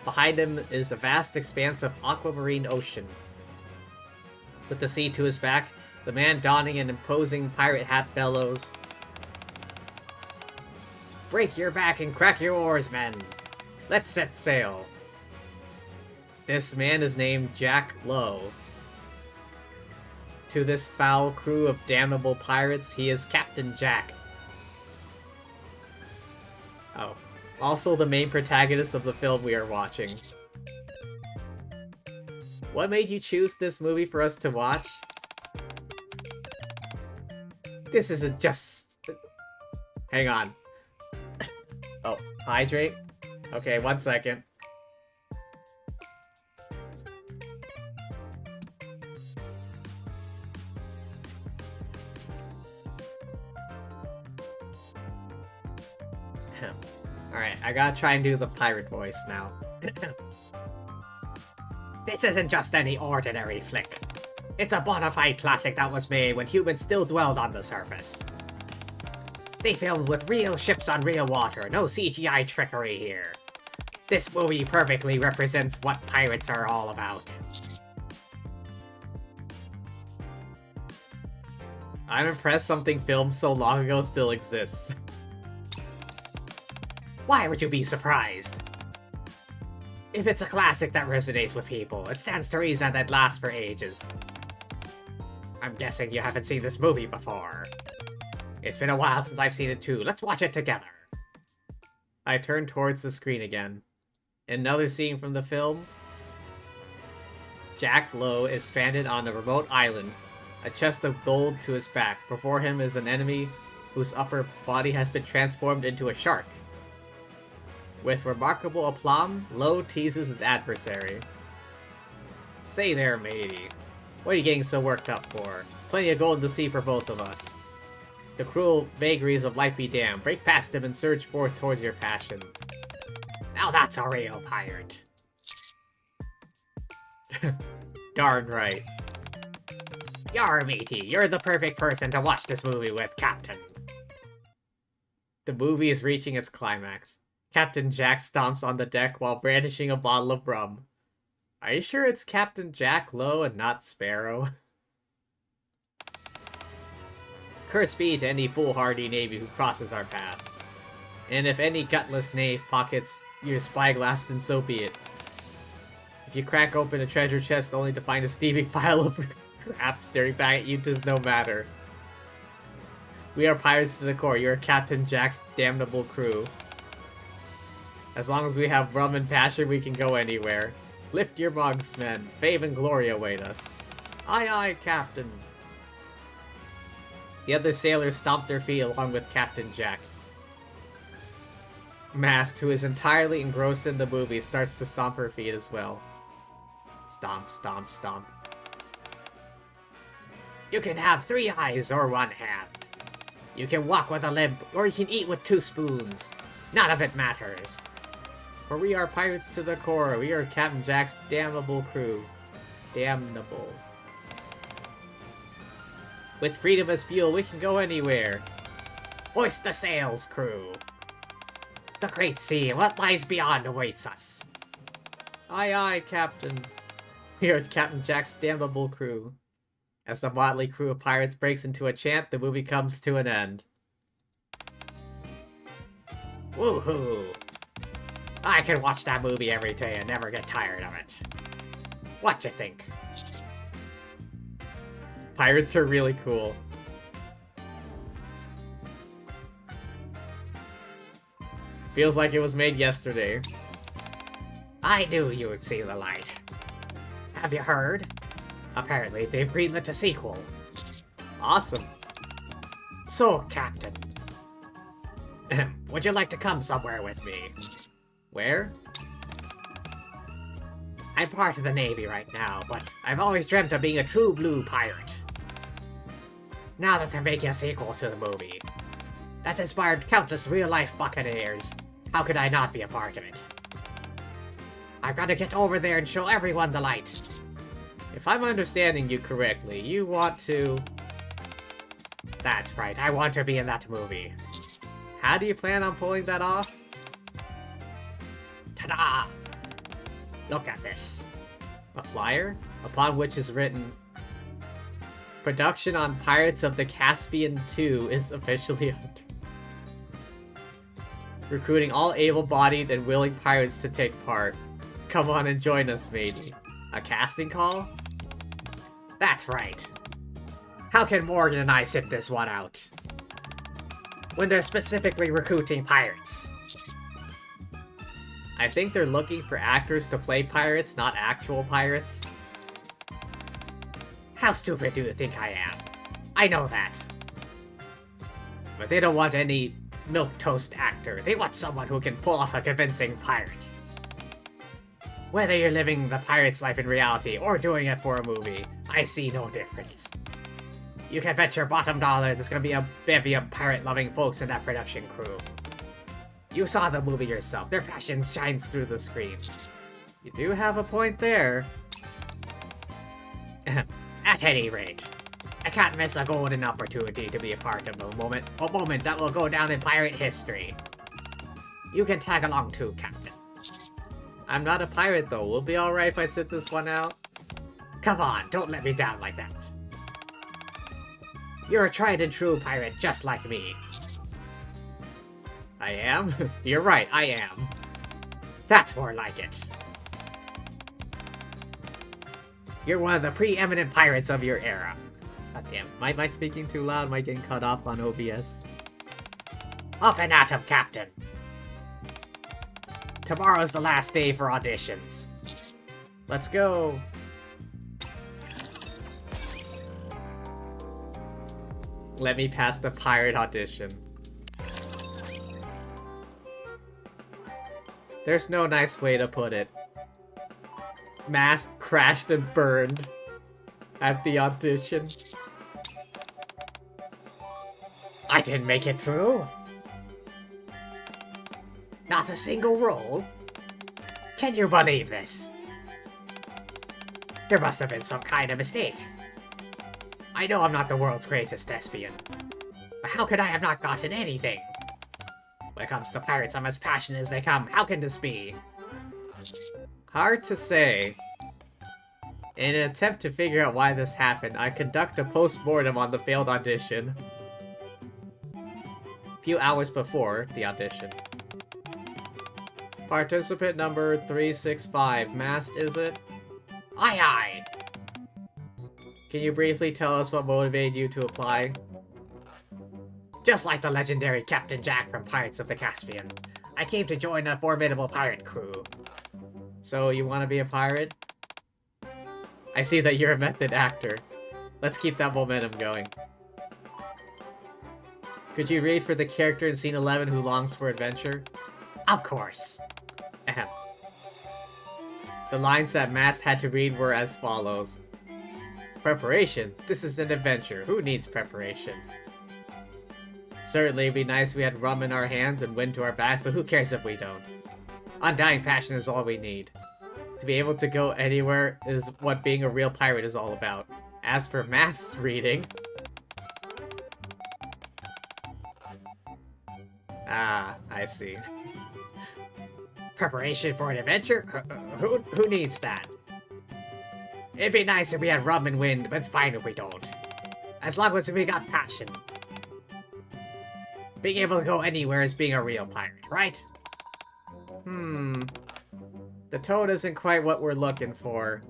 Behind him is the vast expanse of aquamarine ocean. With the sea to his back, the man donning an imposing pirate hat bellows, "Break your back and crack your oars, men! Let's set sail!" This man is named Jack Lowe. To this foul crew of damnable pirates, he is Captain Jack. Oh. Also the main protagonist of the film we are watching. What made you choose this movie for us to watch? This isn't just... Hang on. Oh, hydrate? Okay, 1 second. Alright, I gotta try and do the pirate voice now. This isn't just any ordinary flick. It's a bona fide classic that was made when humans still dwelled on the surface. They filmed with real ships on real water, no CGI trickery here. This movie perfectly represents what pirates are all about. I'm impressed something filmed so long ago still exists. Why would you be surprised? If it's a classic that resonates with people, it stands to reason that lasts for ages. I'm guessing you haven't seen this movie before. It's been a while since I've seen it too. Let's watch it together. I turn towards the screen again. Another scene from the film. Jack Lowe is stranded on a remote island, a chest of gold to his back. Before him is an enemy whose upper body has been transformed into a shark. With remarkable aplomb, Lowe teases his adversary. Say there, matey. What are you getting so worked up for? Plenty of gold in the sea for both of us. The cruel vagaries of life be damned. Break past him and surge forth towards your passion. Now that's a real pirate. Darn right. Yar, matey, you're the perfect person to watch this movie with, Captain. The movie is reaching its climax. Captain Jack stomps on the deck while brandishing a bottle of rum. Are you sure it's Captain Jack Lowe and not Sparrow? Curse be to any foolhardy navy who crosses our path. And if any gutless knave pockets your spyglass, then so be it. If you crack open a treasure chest only to find a steaming pile of crap staring back at you, does no matter. We are pirates to the core. You are Captain Jack's damnable crew. As long as we have rum and passion, we can go anywhere. Lift your mugs, men. Fame and glory await us. Aye aye, Captain. The other sailors stomp their feet along with Captain Jack. Mast, who is entirely engrossed in the movie, starts to stomp her feet as well. Stomp, stomp, stomp. You can have 3 eyes or 1 hand. You can walk with a limp, or you can eat with 2 spoons. None of it matters. For we are pirates to the core. We are Captain Jack's damnable crew. Damnable. With freedom as fuel, we can go anywhere. Hoist the sails, crew. The great sea and what lies beyond awaits us. Aye aye, Captain. We are Captain Jack's damnable crew. As the motley crew of pirates breaks into a chant, the movie comes to an end. Woohoo! I can watch that movie every day and never get tired of it. What you think? Pirates are really cool. Feels like it was made yesterday. I knew you would see the light. Have you heard? Apparently, they've greenlit a sequel. Awesome. So, Captain. Would you like to come somewhere with me? Where? I'm part of the Navy right now, but I've always dreamt of being a true blue pirate. Now that they're making a sequel to the movie, that inspired countless real-life buccaneers, how could I not be a part of it? I've got to get over there and show everyone the light. If I'm understanding you correctly, you want to... That's right, I want to be in that movie. How do you plan on pulling that off? Ta-da! Look at this. A flyer, upon which is written, production on Pirates of the Caspian 2 is officially under. Recruiting all able-bodied and willing pirates to take part. Come on and join us, matey. A casting call? That's right. How can Morgan and I sit this one out? When they're specifically recruiting pirates. I think they're looking for actors to play pirates, not actual pirates. How stupid do you think I am? I know that. But they don't want any milquetoast actor. They want someone who can pull off a convincing pirate. Whether you're living the pirate's life in reality or doing it for a movie, I see no difference. You can bet your bottom dollar there's gonna be a bevy of pirate-loving folks in that production crew. You saw the movie yourself. Their passion shines through the screen. You do have a point there. At any rate, I can't miss a golden opportunity to be a part of a moment that will go down in pirate history. You can tag along too, Captain. I'm not a pirate though. We'll be alright if I sit this one out. Come on, don't let me down like that. You're a tried and true pirate just like me. I am? You're right, I am. That's more like it. You're one of the preeminent pirates of your era. God damn, am I speaking too loud? Am I getting cut off on OBS? Up and at 'em, Captain. Tomorrow's the last day for auditions. Let's go. Let me pass the pirate audition. There's no nice way to put it. Mast crashed and burned at the audition. I didn't make it through. Not a single role? Can you believe this? There must have been some kind of mistake. I know I'm not the world's greatest thespian, but how could I have not gotten anything? When it comes to pirates, I'm as passionate as they come. How can this be? Hard to say. In an attempt to figure out why this happened, I conduct a post-mortem on the failed audition. A few hours before the audition. Participant number 365. Mast, is it? Aye aye! Can you briefly tell us what motivated you to apply? Just like the legendary Captain Jack from Pirates of the Caspian, I came to join a formidable pirate crew. So you want to be a pirate? I see that you're a method actor. Let's keep that momentum going. Could you read for the character in scene 11 who longs for adventure? Of course. Ahem. The lines that Mast had to read were as follows. Preparation? This is an adventure. Who needs preparation? Certainly it'd be nice if we had rum in our hands and wind to our backs, but who cares if we don't? Undying passion is all we need. To be able to go anywhere is what being a real pirate is all about. As for Mast's reading... Ah, I see. Preparation for an adventure? Who needs that? It'd be nice if we had rum and wind, but it's fine if we don't. As long as we got passion. Being able to go anywhere is being a real pirate, right? The tone isn't quite what we're looking for.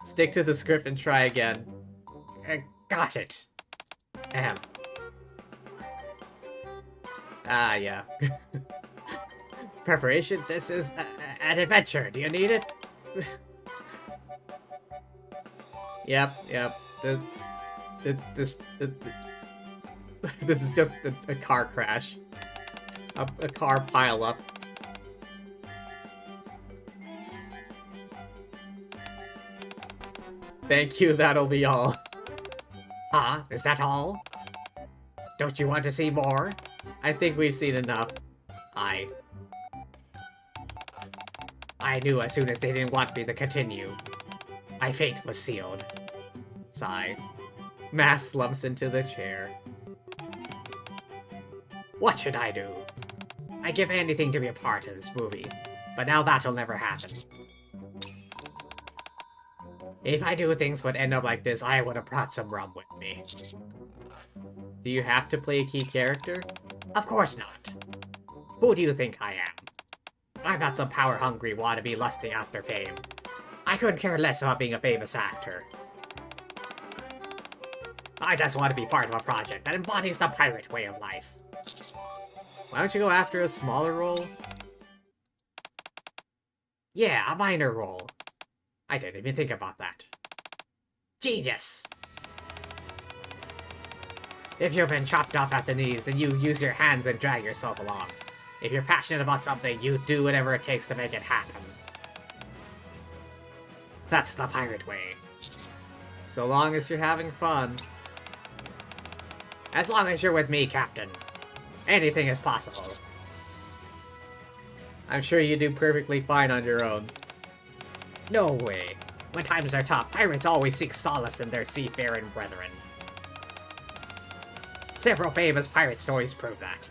Stick to the script and try again. Got it. Ahem. Ah, yeah. Preparation? This is an adventure. Do you need it? Yep. This is just a car crash. A car pile-up. Thank you, that'll be all. Huh? Is that all? Don't you want to see more? I think we've seen enough. I knew as soon as they didn't want me to continue. My fate was sealed. Sigh. Mass slumps into the chair. What should I do? I'd give anything to be a part of this movie, but now that'll never happen. If I knew things would end up like this, I would have brought some rum with me. Do you have to play a key character? Of course not. Who do you think I am? I'm not some power-hungry wannabe lusting after fame. I couldn't care less about being a famous actor. I just want to be part of a project that embodies the pirate way of life. Why don't you go after a smaller role? Yeah, a minor role. I didn't even think about that. Genius! If you've been chopped off at the knees, then you use your hands and drag yourself along. If you're passionate about something, you do whatever it takes to make it happen. That's the pirate way. So long as you're having fun. As long as you're with me, Captain. Anything is possible. I'm sure you do perfectly fine on your own. No way. When times are tough, pirates always seek solace in their seafaring brethren. Several famous pirate stories prove that.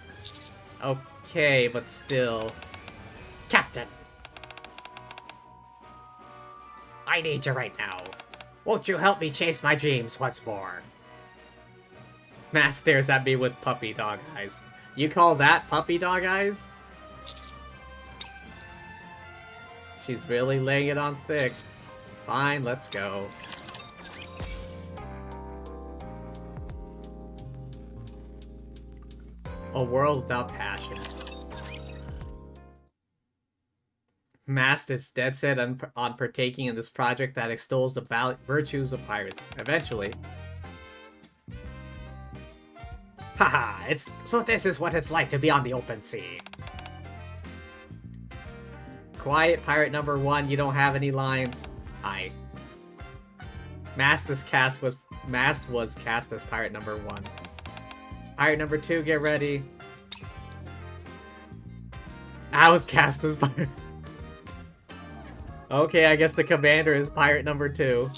Okay, but still... Captain! I need you right now. Won't you help me chase my dreams once more? Matt stares at me with puppy dog eyes. You call that puppy dog eyes? She's really laying it on thick. Fine, let's go. A world without passion. Mast is dead set on partaking in this project that extols the virtues of pirates. Eventually. Haha, so this is what it's like to be on the open sea. Quiet, pirate number 1, you don't have any lines. Hi. Mast was cast as pirate number 1. Pirate number 2, get ready. I was cast as pirate. Okay, I guess the commander is pirate number 2.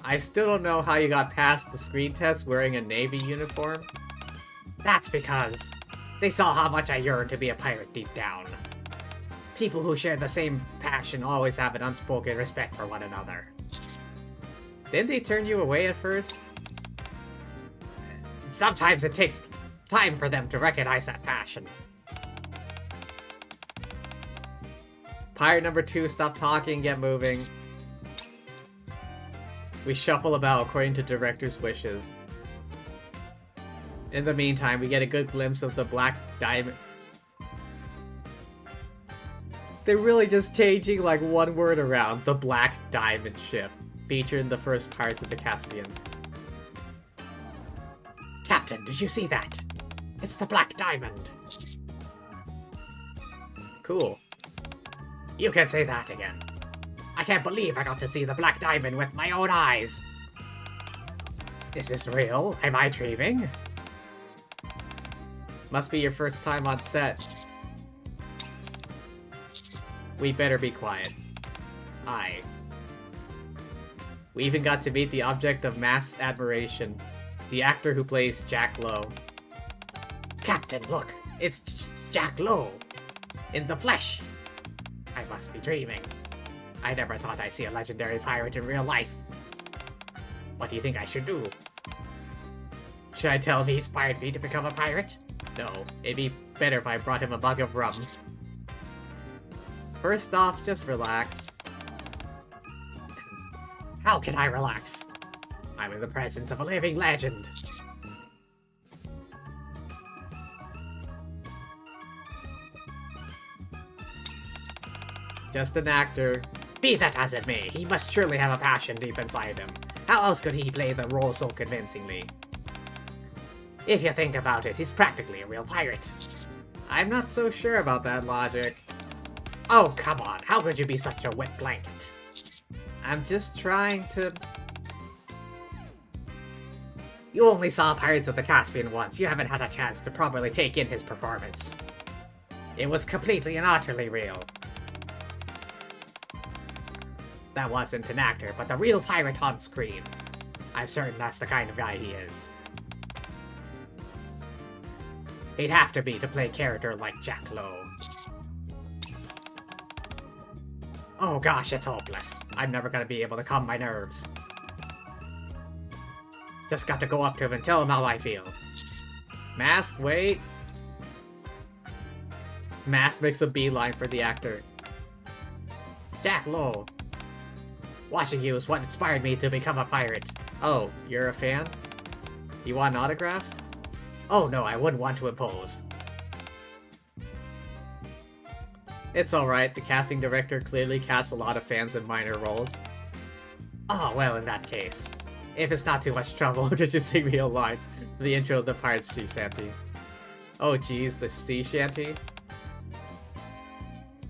I still don't know how you got past the screen test wearing a Navy uniform. That's because they saw how much I yearn to be a pirate deep down. People who share the same passion always have an unspoken respect for one another. Didn't they turn you away at first? Sometimes it takes time for them to recognize that passion. Pirate number 2, stop talking, get moving. We shuffle about according to director's wishes. In the meantime, we get a good glimpse of the black diamond... They're really just changing like one word around. The Black Diamond ship, featured in the first Pirates of the Caspian. Captain, did you see that? It's the Black Diamond. Cool. You can say that again. I can't believe I got to see the Black Diamond with my own eyes. Is this real? Am I dreaming? Must be your first time on set. We better be quiet. Aye. We even got to meet the object of mass admiration, the actor who plays Jack Lowe. Captain, look! It's Jack Lowe! In the flesh! I must be dreaming. I never thought I'd see a legendary pirate in real life. What do you think I should do? Should I tell him he inspired me to become a pirate? No, it'd be better if I brought him a mug of rum. First off, just relax. How can I relax? I'm in the presence of a living legend. Just an actor. Be that as it may, he must surely have a passion deep inside him. How else could he play the role so convincingly? If you think about it, he's practically a real pirate. I'm not so sure about that logic. Oh, come on, how could you be such a wet blanket? I'm just trying to... You only saw Pirates of the Caspian once. You haven't had a chance to properly take in his performance. It was completely and utterly real. That wasn't an actor, but the real pirate on screen. I'm certain that's the kind of guy he is. He'd have to be to play a character like Jack Lowe. Oh gosh, it's hopeless. I'm never gonna be able to calm my nerves. Just got to go up to him and tell him how I feel. Mask, wait. Mask makes a beeline for the actor. Jack Lowe. Watching you is what inspired me to become a pirate. Oh, you're a fan? You want an autograph? Oh no, I wouldn't want to impose. It's alright, the casting director clearly casts a lot of fans in minor roles. Oh, well, in that case. If it's not too much trouble, could you sing me a line for the intro of the Pirates Sea Shanty? Oh geez, the sea shanty?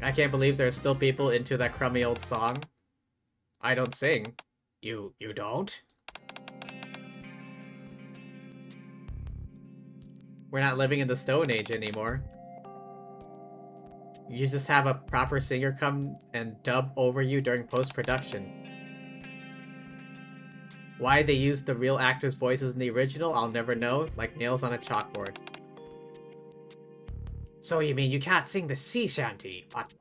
I can't believe there's still people into that crummy old song. I don't sing. You don't? We're not living in the Stone Age anymore. You just have a proper singer come and dub over you during post-production. Why they used the real actors' voices in the original, I'll never know, like nails on a chalkboard. So you mean you can't sing the sea shanty? What?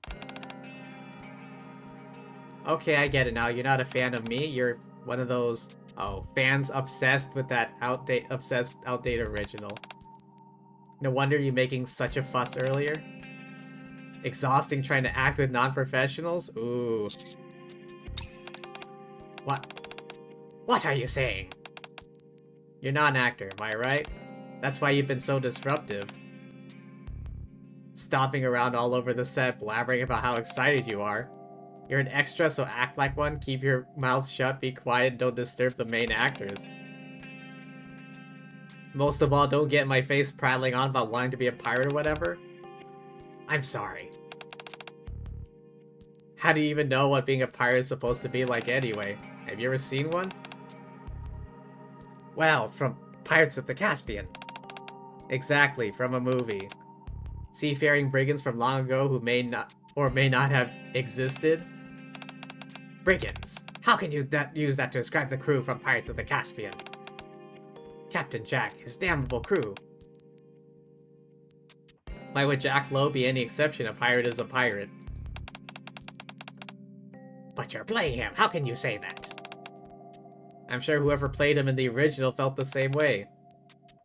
Okay, I get it now. You're not a fan of me. You're one of those, fans obsessed with that outdated original. No wonder you're making such a fuss earlier. Exhausting trying to act with non-professionals? Ooh. What are you saying? You're not an actor, am I right? That's why you've been so disruptive. Stomping around all over the set, blabbering about how excited you are. You're an extra, so act like one, keep your mouth shut, be quiet, and don't disturb the main actors. Most of all, don't get in my face prattling on about wanting to be a pirate or whatever. I'm sorry. How do you even know what being a pirate is supposed to be like anyway? Have you ever seen one? Well, from Pirates of the Caspian. Exactly, from a movie. Seafaring brigands from long ago who may not have existed. Brigands. How can you use that to describe the crew from Pirates of the Caspian? Captain Jack, his damnable crew. Why would Jack Lowe be any exception? A pirate is a pirate. But you're playing him. How can you say that? I'm sure whoever played him in the original felt the same way.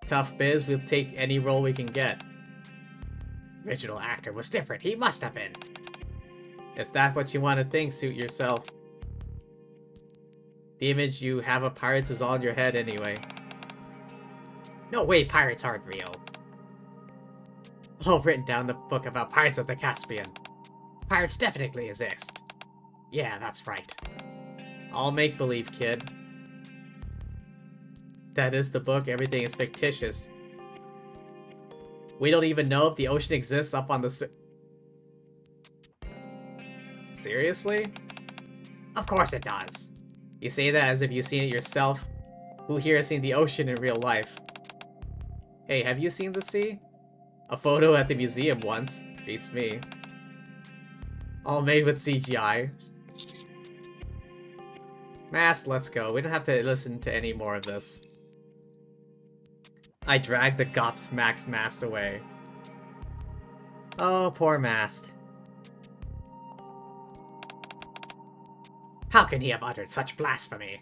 Tough biz, we'll take any role we can get. Original actor was different. He must have been. If that's what you want to think, suit yourself. The image you have of pirates is all in your head anyway. No way pirates aren't real. All written down in the book about Pirates of the Caspian. Pirates definitely exist. Yeah, that's right. All make-believe, kid. That is the book, everything is fictitious. We don't even know if the ocean exists up on the Seriously? Of course it does. You say that as if you've seen it yourself. Who here has seen the ocean in real life? Hey, have you seen the sea? A photo at the museum once. Beats me. All made with CGI. Mask, let's go. We don't have to listen to any more of this. I dragged the gobsmacked Mast away. Oh, poor Mast. How can he have uttered such blasphemy?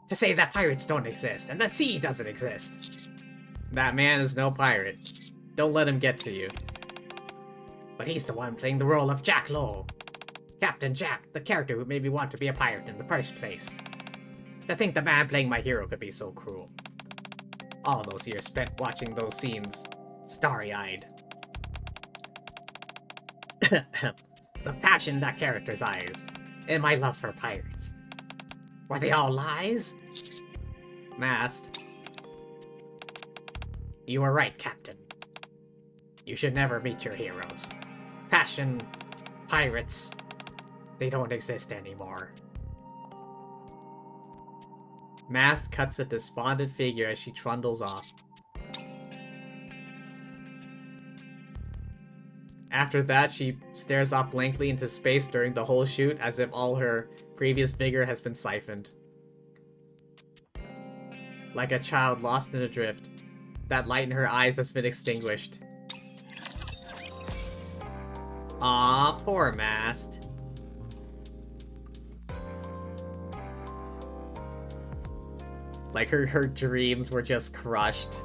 To say that pirates don't exist and that sea doesn't exist. That man is no pirate. Don't let him get to you. But he's the one playing the role of Jack Lowe. Captain Jack, the character who made me want to be a pirate in the first place. To think the man playing my hero could be so cruel. All those years spent watching those scenes, starry-eyed. The passion in that character's eyes, and my love for pirates. Were they all lies? Mast. You were right, Captain. You should never meet your heroes. Passion, pirates, they don't exist anymore. Mast cuts a despondent figure as she trundles off. After that, she stares off blankly into space during the whole shoot as if all her previous vigor has been siphoned. Like a child lost in a drift, that light in her eyes has been extinguished. Aw, poor Mast. Like her dreams were just crushed.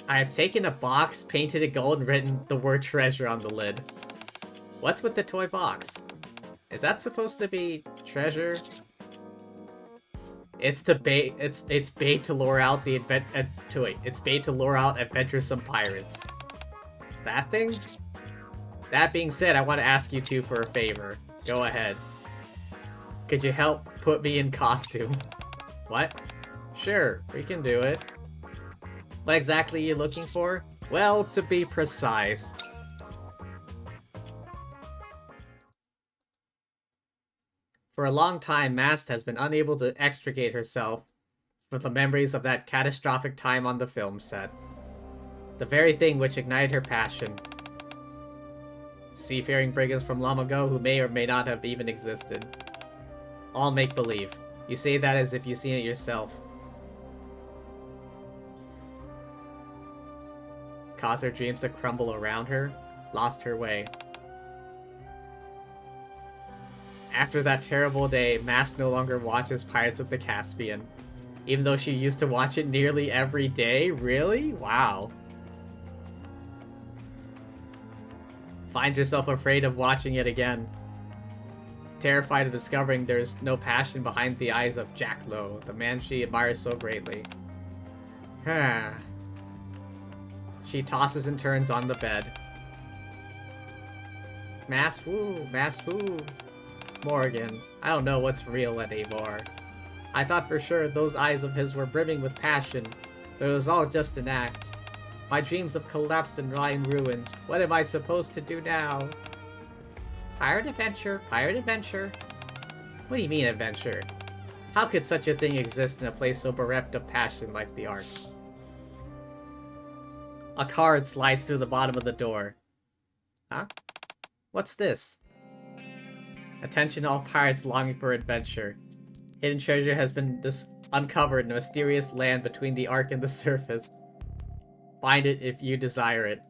I have taken a box, painted it gold, and written the word treasure on the lid. What's with the toy box? Is that supposed to be treasure? It's to bait. It's bait to lure out the it's bait to lure out adventuresome pirates. That thing? That being said, I want to ask you two for a favor. Go ahead. Could you help put me in costume? What? Sure, we can do it. What exactly are you looking for? Well, to be precise. For a long time, Mast has been unable to extricate herself from the memories of that catastrophic time on the film set. The very thing which ignited her passion. Seafaring brigands from long ago who may or may not have even existed. All make-believe. You say that as if you've seen it yourself. Caused her dreams to crumble around her, lost her way. After that terrible day, Mast no longer watches Pirates of the Caspian. Even though she used to watch it nearly every day? Really? Wow. Finds herself afraid of watching it again. Terrified of discovering there's no passion behind the eyes of Jack Lowe, the man she admires so greatly. She tosses and turns on the bed. Mast woo, Mast woo. Morgan, I don't know what's real anymore. I thought for sure those eyes of his were brimming with passion, but it was all just an act. My dreams have collapsed and lie in ruins. What am I supposed to do now? Pirate adventure, pirate adventure. What do you mean adventure? How could such a thing exist in a place so bereft of passion like the Ark? A card slides through the bottom of the door. Huh? What's this? Attention all pirates longing for adventure. Hidden treasure has been uncovered in a mysterious land between the Ark and the surface. Find it if you desire it.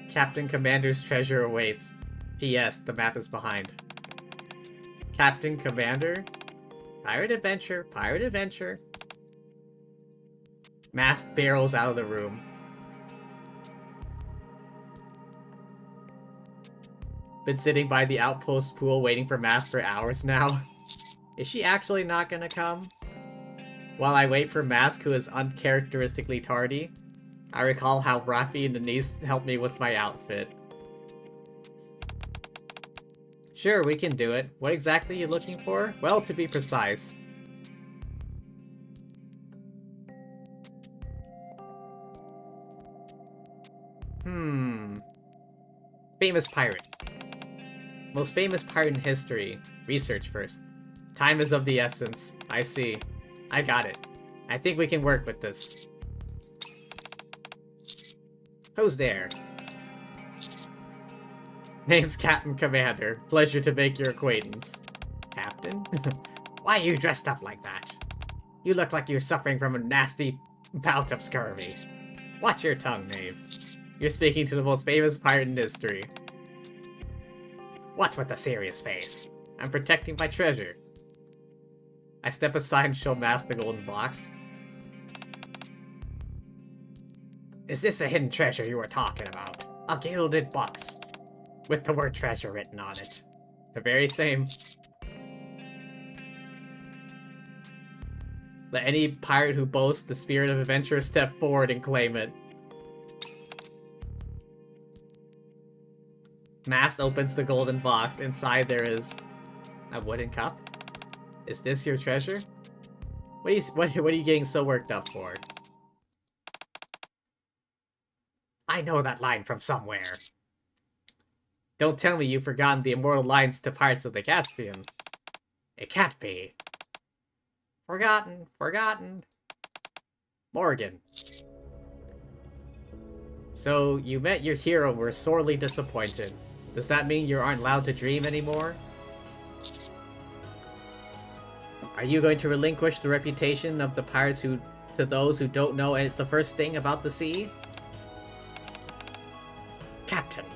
Captain Commander's treasure awaits. P.S. The map is behind. Captain Commander? Pirate adventure, pirate adventure. Mast barrels out of the room. Been sitting by the outpost pool waiting for Mast for hours now. Is she actually not gonna come? While I wait for Mask, who is uncharacteristically tardy, I recall how Rafi and Denise helped me with my outfit. Sure, we can do it. What exactly are you looking for? Well, to be precise. Famous pirate. Most famous pirate in history. Research first. Time is of the essence. I see. I got it. I think we can work with this. Who's there? Name's Captain Commander. Pleasure to make your acquaintance. Captain? Why are you dressed up like that? You look like you're suffering from a nasty bout of scurvy. Watch your tongue, knave. You're speaking to the most famous pirate in history. What's with the serious face? I'm protecting my treasure. I step aside and show Mask the golden box. Is this the hidden treasure you were talking about? A gilded box with the word treasure written on it. The very same. Let any pirate who boasts the spirit of adventure step forward and claim it. Mask opens the golden box. Inside there is a wooden cup. Is this your treasure? What are you getting so worked up for? I know that line from somewhere. Don't tell me you've forgotten the immortal lines to Pirates of the Caspian. It can't be. Forgotten. Morgan. So, you met your hero and were sorely disappointed. Does that mean you aren't allowed to dream anymore? Are you going to relinquish the reputation of the pirates to those who don't know the first thing about the sea? Captain.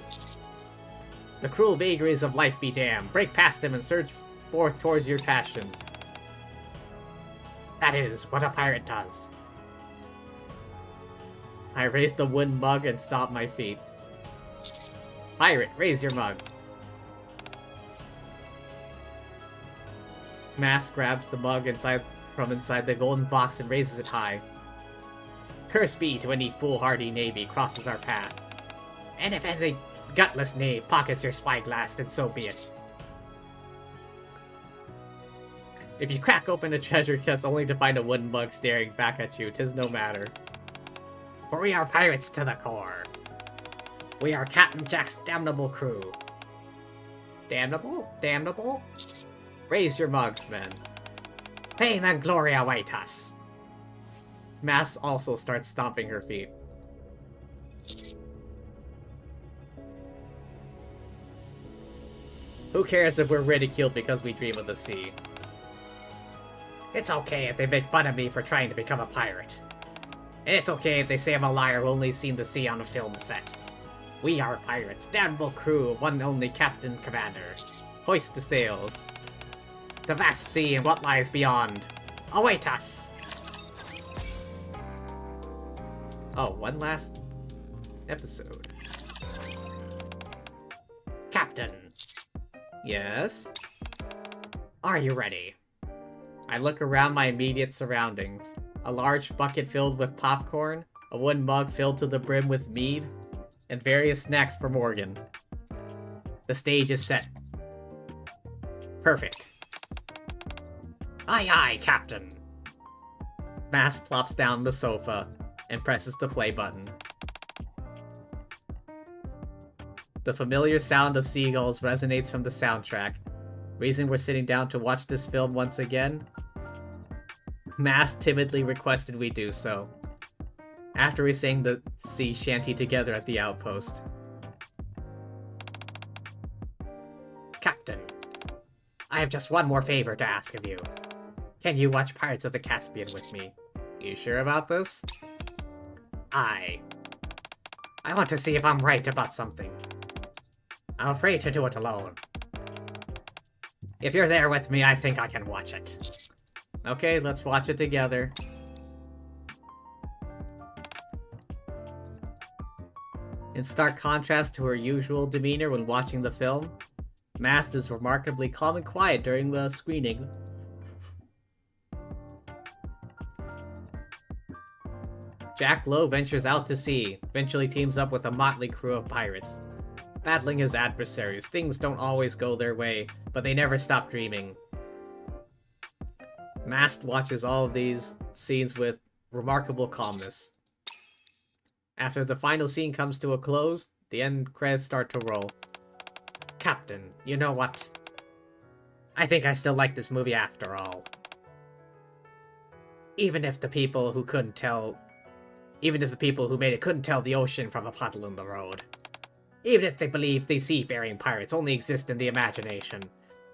The cruel vagaries of life be damned. Break past them and surge forth towards your passion. That is what a pirate does. I raise the wooden mug and stomp my feet. Pirate, raise your mug. Mask grabs the mug from inside the golden box and raises it high. Curse be to any foolhardy navy crosses our path. And if any gutless knave pockets your spyglass, then so be it. If you crack open a treasure chest only to find a wooden mug staring back at you, 'tis no matter. For we are pirates to the core. We are Captain Jack's damnable crew. Damnable? Damnable? Raise your mugs, men. Fame and glory await us. Mask also starts stomping her feet. Who cares if we're ridiculed because we dream of the sea? It's okay if they make fun of me for trying to become a pirate. And it's okay if they say I'm a liar who only seen the sea on a film set. We are pirates, damnable crew of one and only Captain Commander. Hoist the sails. The vast sea and what lies beyond await us. Oh, one last episode. Captain. Yes? Are you ready? I look around my immediate surroundings. A large bucket filled with popcorn, a wooden mug filled to the brim with mead, and various snacks for Morgan. The stage is set. Perfect. Aye aye, Captain. Mask plops down the sofa and presses the play button. The familiar sound of seagulls resonates from the soundtrack. Reason we're sitting down to watch this film once again? Mask timidly requested we do so. After we sang the sea shanty together at the outpost. Captain, I have just one more favor to ask of you. Can you watch Pirates of the Caspian with me? You sure about this? I want to see if I'm right about something. I'm afraid to do it alone. If you're there with me, I think I can watch it. Okay, let's watch it together. In stark contrast to her usual demeanor when watching the film, Mask is remarkably calm and quiet during the screening. Jack Lowe ventures out to sea, eventually teams up with a motley crew of pirates. Battling his adversaries, things don't always go their way, but they never stop dreaming. Mast watches all of these scenes with remarkable calmness. After the final scene comes to a close, the end credits start to roll. Captain, you know what? I think I still like this movie after all. Even if the people who made it couldn't tell the ocean from a puddle in the road. Even if they believe the seafaring pirates only exist in the imagination.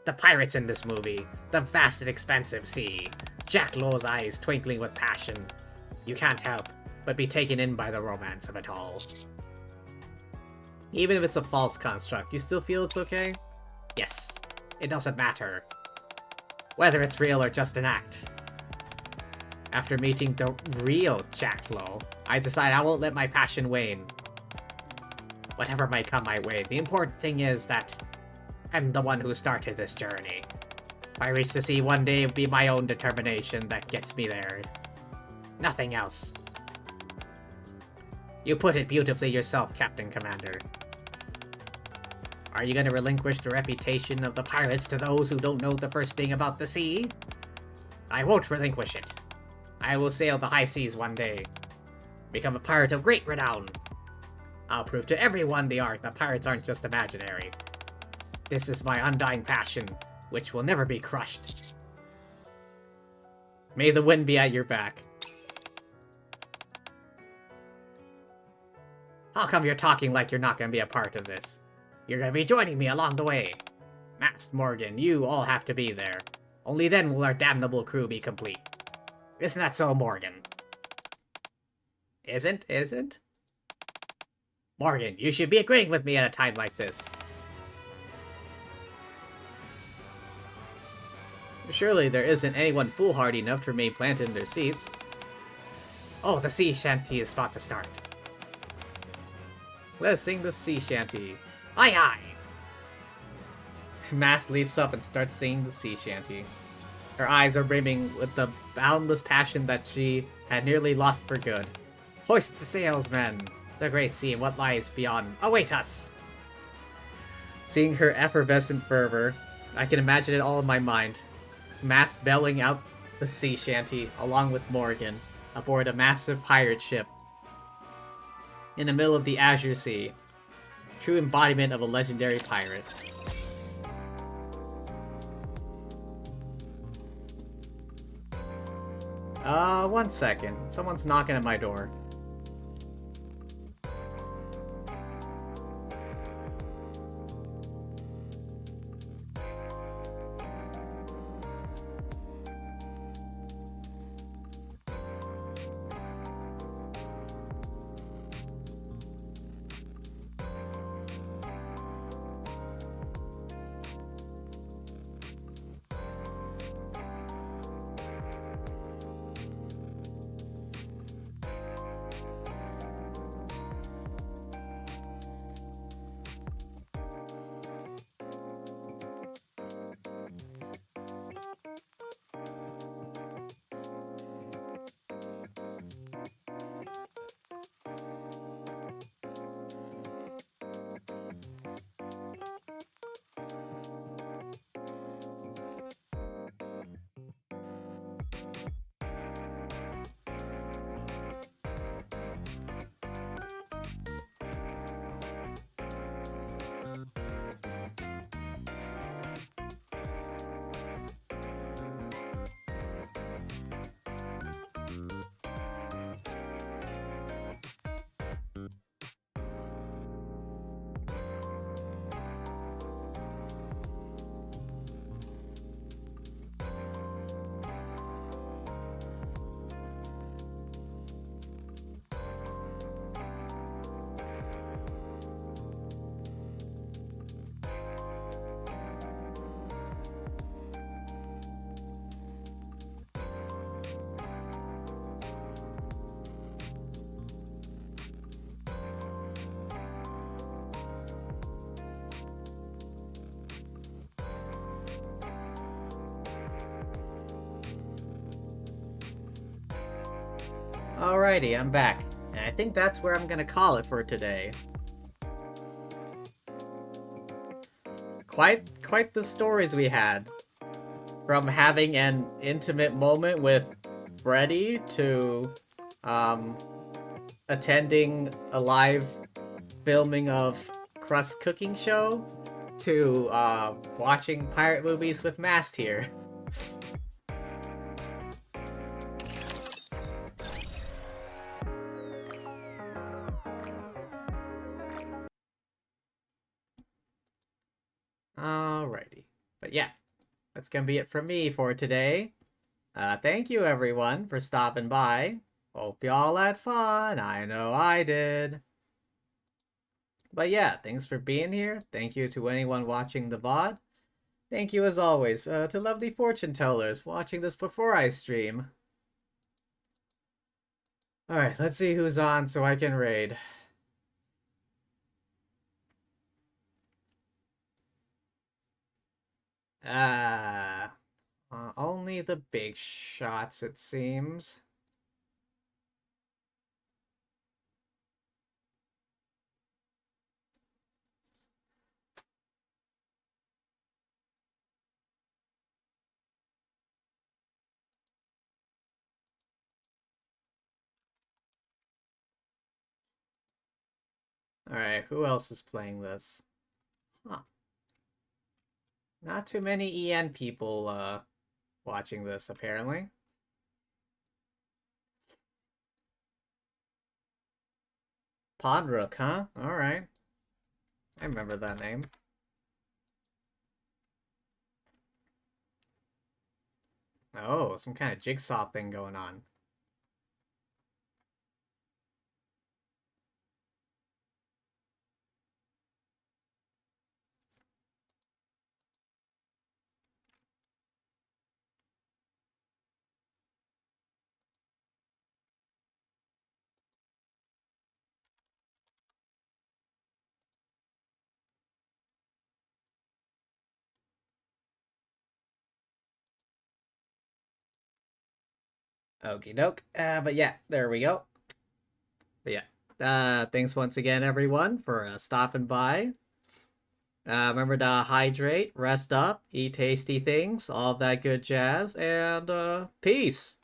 The pirates in this movie, the vast and expansive sea, Jack Lowe's eyes twinkling with passion. You can't help but be taken in by the romance of it all. Even if it's a false construct, you still feel it's okay? Yes, it doesn't matter. Whether it's real or just an act. After meeting the real Jack Lowe, I decide I won't let my passion wane. Whatever might come my way, the important thing is that I'm the one who started this journey. If I reach the sea one day, it'll be my own determination that gets me there. Nothing else. You put it beautifully yourself, Captain Commander. Are you going to relinquish the reputation of the pirates to those who don't know the first thing about the sea? I won't relinquish it. I will sail the high seas one day. Become a pirate of great renown. I'll prove to everyone the pirates aren't just imaginary. This is my undying passion, which will never be crushed. May the wind be at your back. How come you're talking like you're not going to be a part of this? You're going to be joining me along the way. Mast, Morgan, you all have to be there. Only then will our damnable crew be complete. Isn't that so, Morgan? Isn't? Morgan, you should be agreeing with me at a time like this. Surely there isn't anyone foolhardy enough to remain planted in their seats. Oh, the sea shanty is about to start. Let us sing the sea shanty. Aye aye! Mast leaps up and starts singing the sea shanty. Her eyes are brimming with the boundless passion that she had nearly lost for good. Hoist the sails, men! The great sea and what lies beyond await us! Seeing her effervescent fervor, I can imagine it all in my mind. Mast belling out the sea shanty along with Morgan aboard a massive pirate ship in the middle of the Azure Sea. True embodiment of a legendary pirate. One second. Someone's knocking at my door. Alrighty, I'm back. And I think that's where I'm gonna call it for today. Quite the stories we had. From having an intimate moment with Freddy to attending a live filming of Crust cooking show to watching pirate movies with Mast here. Alrighty. But yeah, that's gonna be it from me for today. Thank you everyone for stopping by. Hope y'all had fun. I know I did. But yeah, thanks for being here. Thank you to anyone watching the VOD. Thank you as always to lovely fortune tellers watching this before I stream. Alright, let's see who's on so I can raid. Only the big shots, it seems. Alright, who else is playing this? Huh. Not too many EN people, watching this, apparently. Podrook, huh? Alright. I remember that name. Oh, some kind of jigsaw thing going on. Okie doke. But yeah, there we go. But yeah, thanks once again, everyone, for stopping by. Remember to hydrate, rest up, eat tasty things, all of that good jazz, and peace.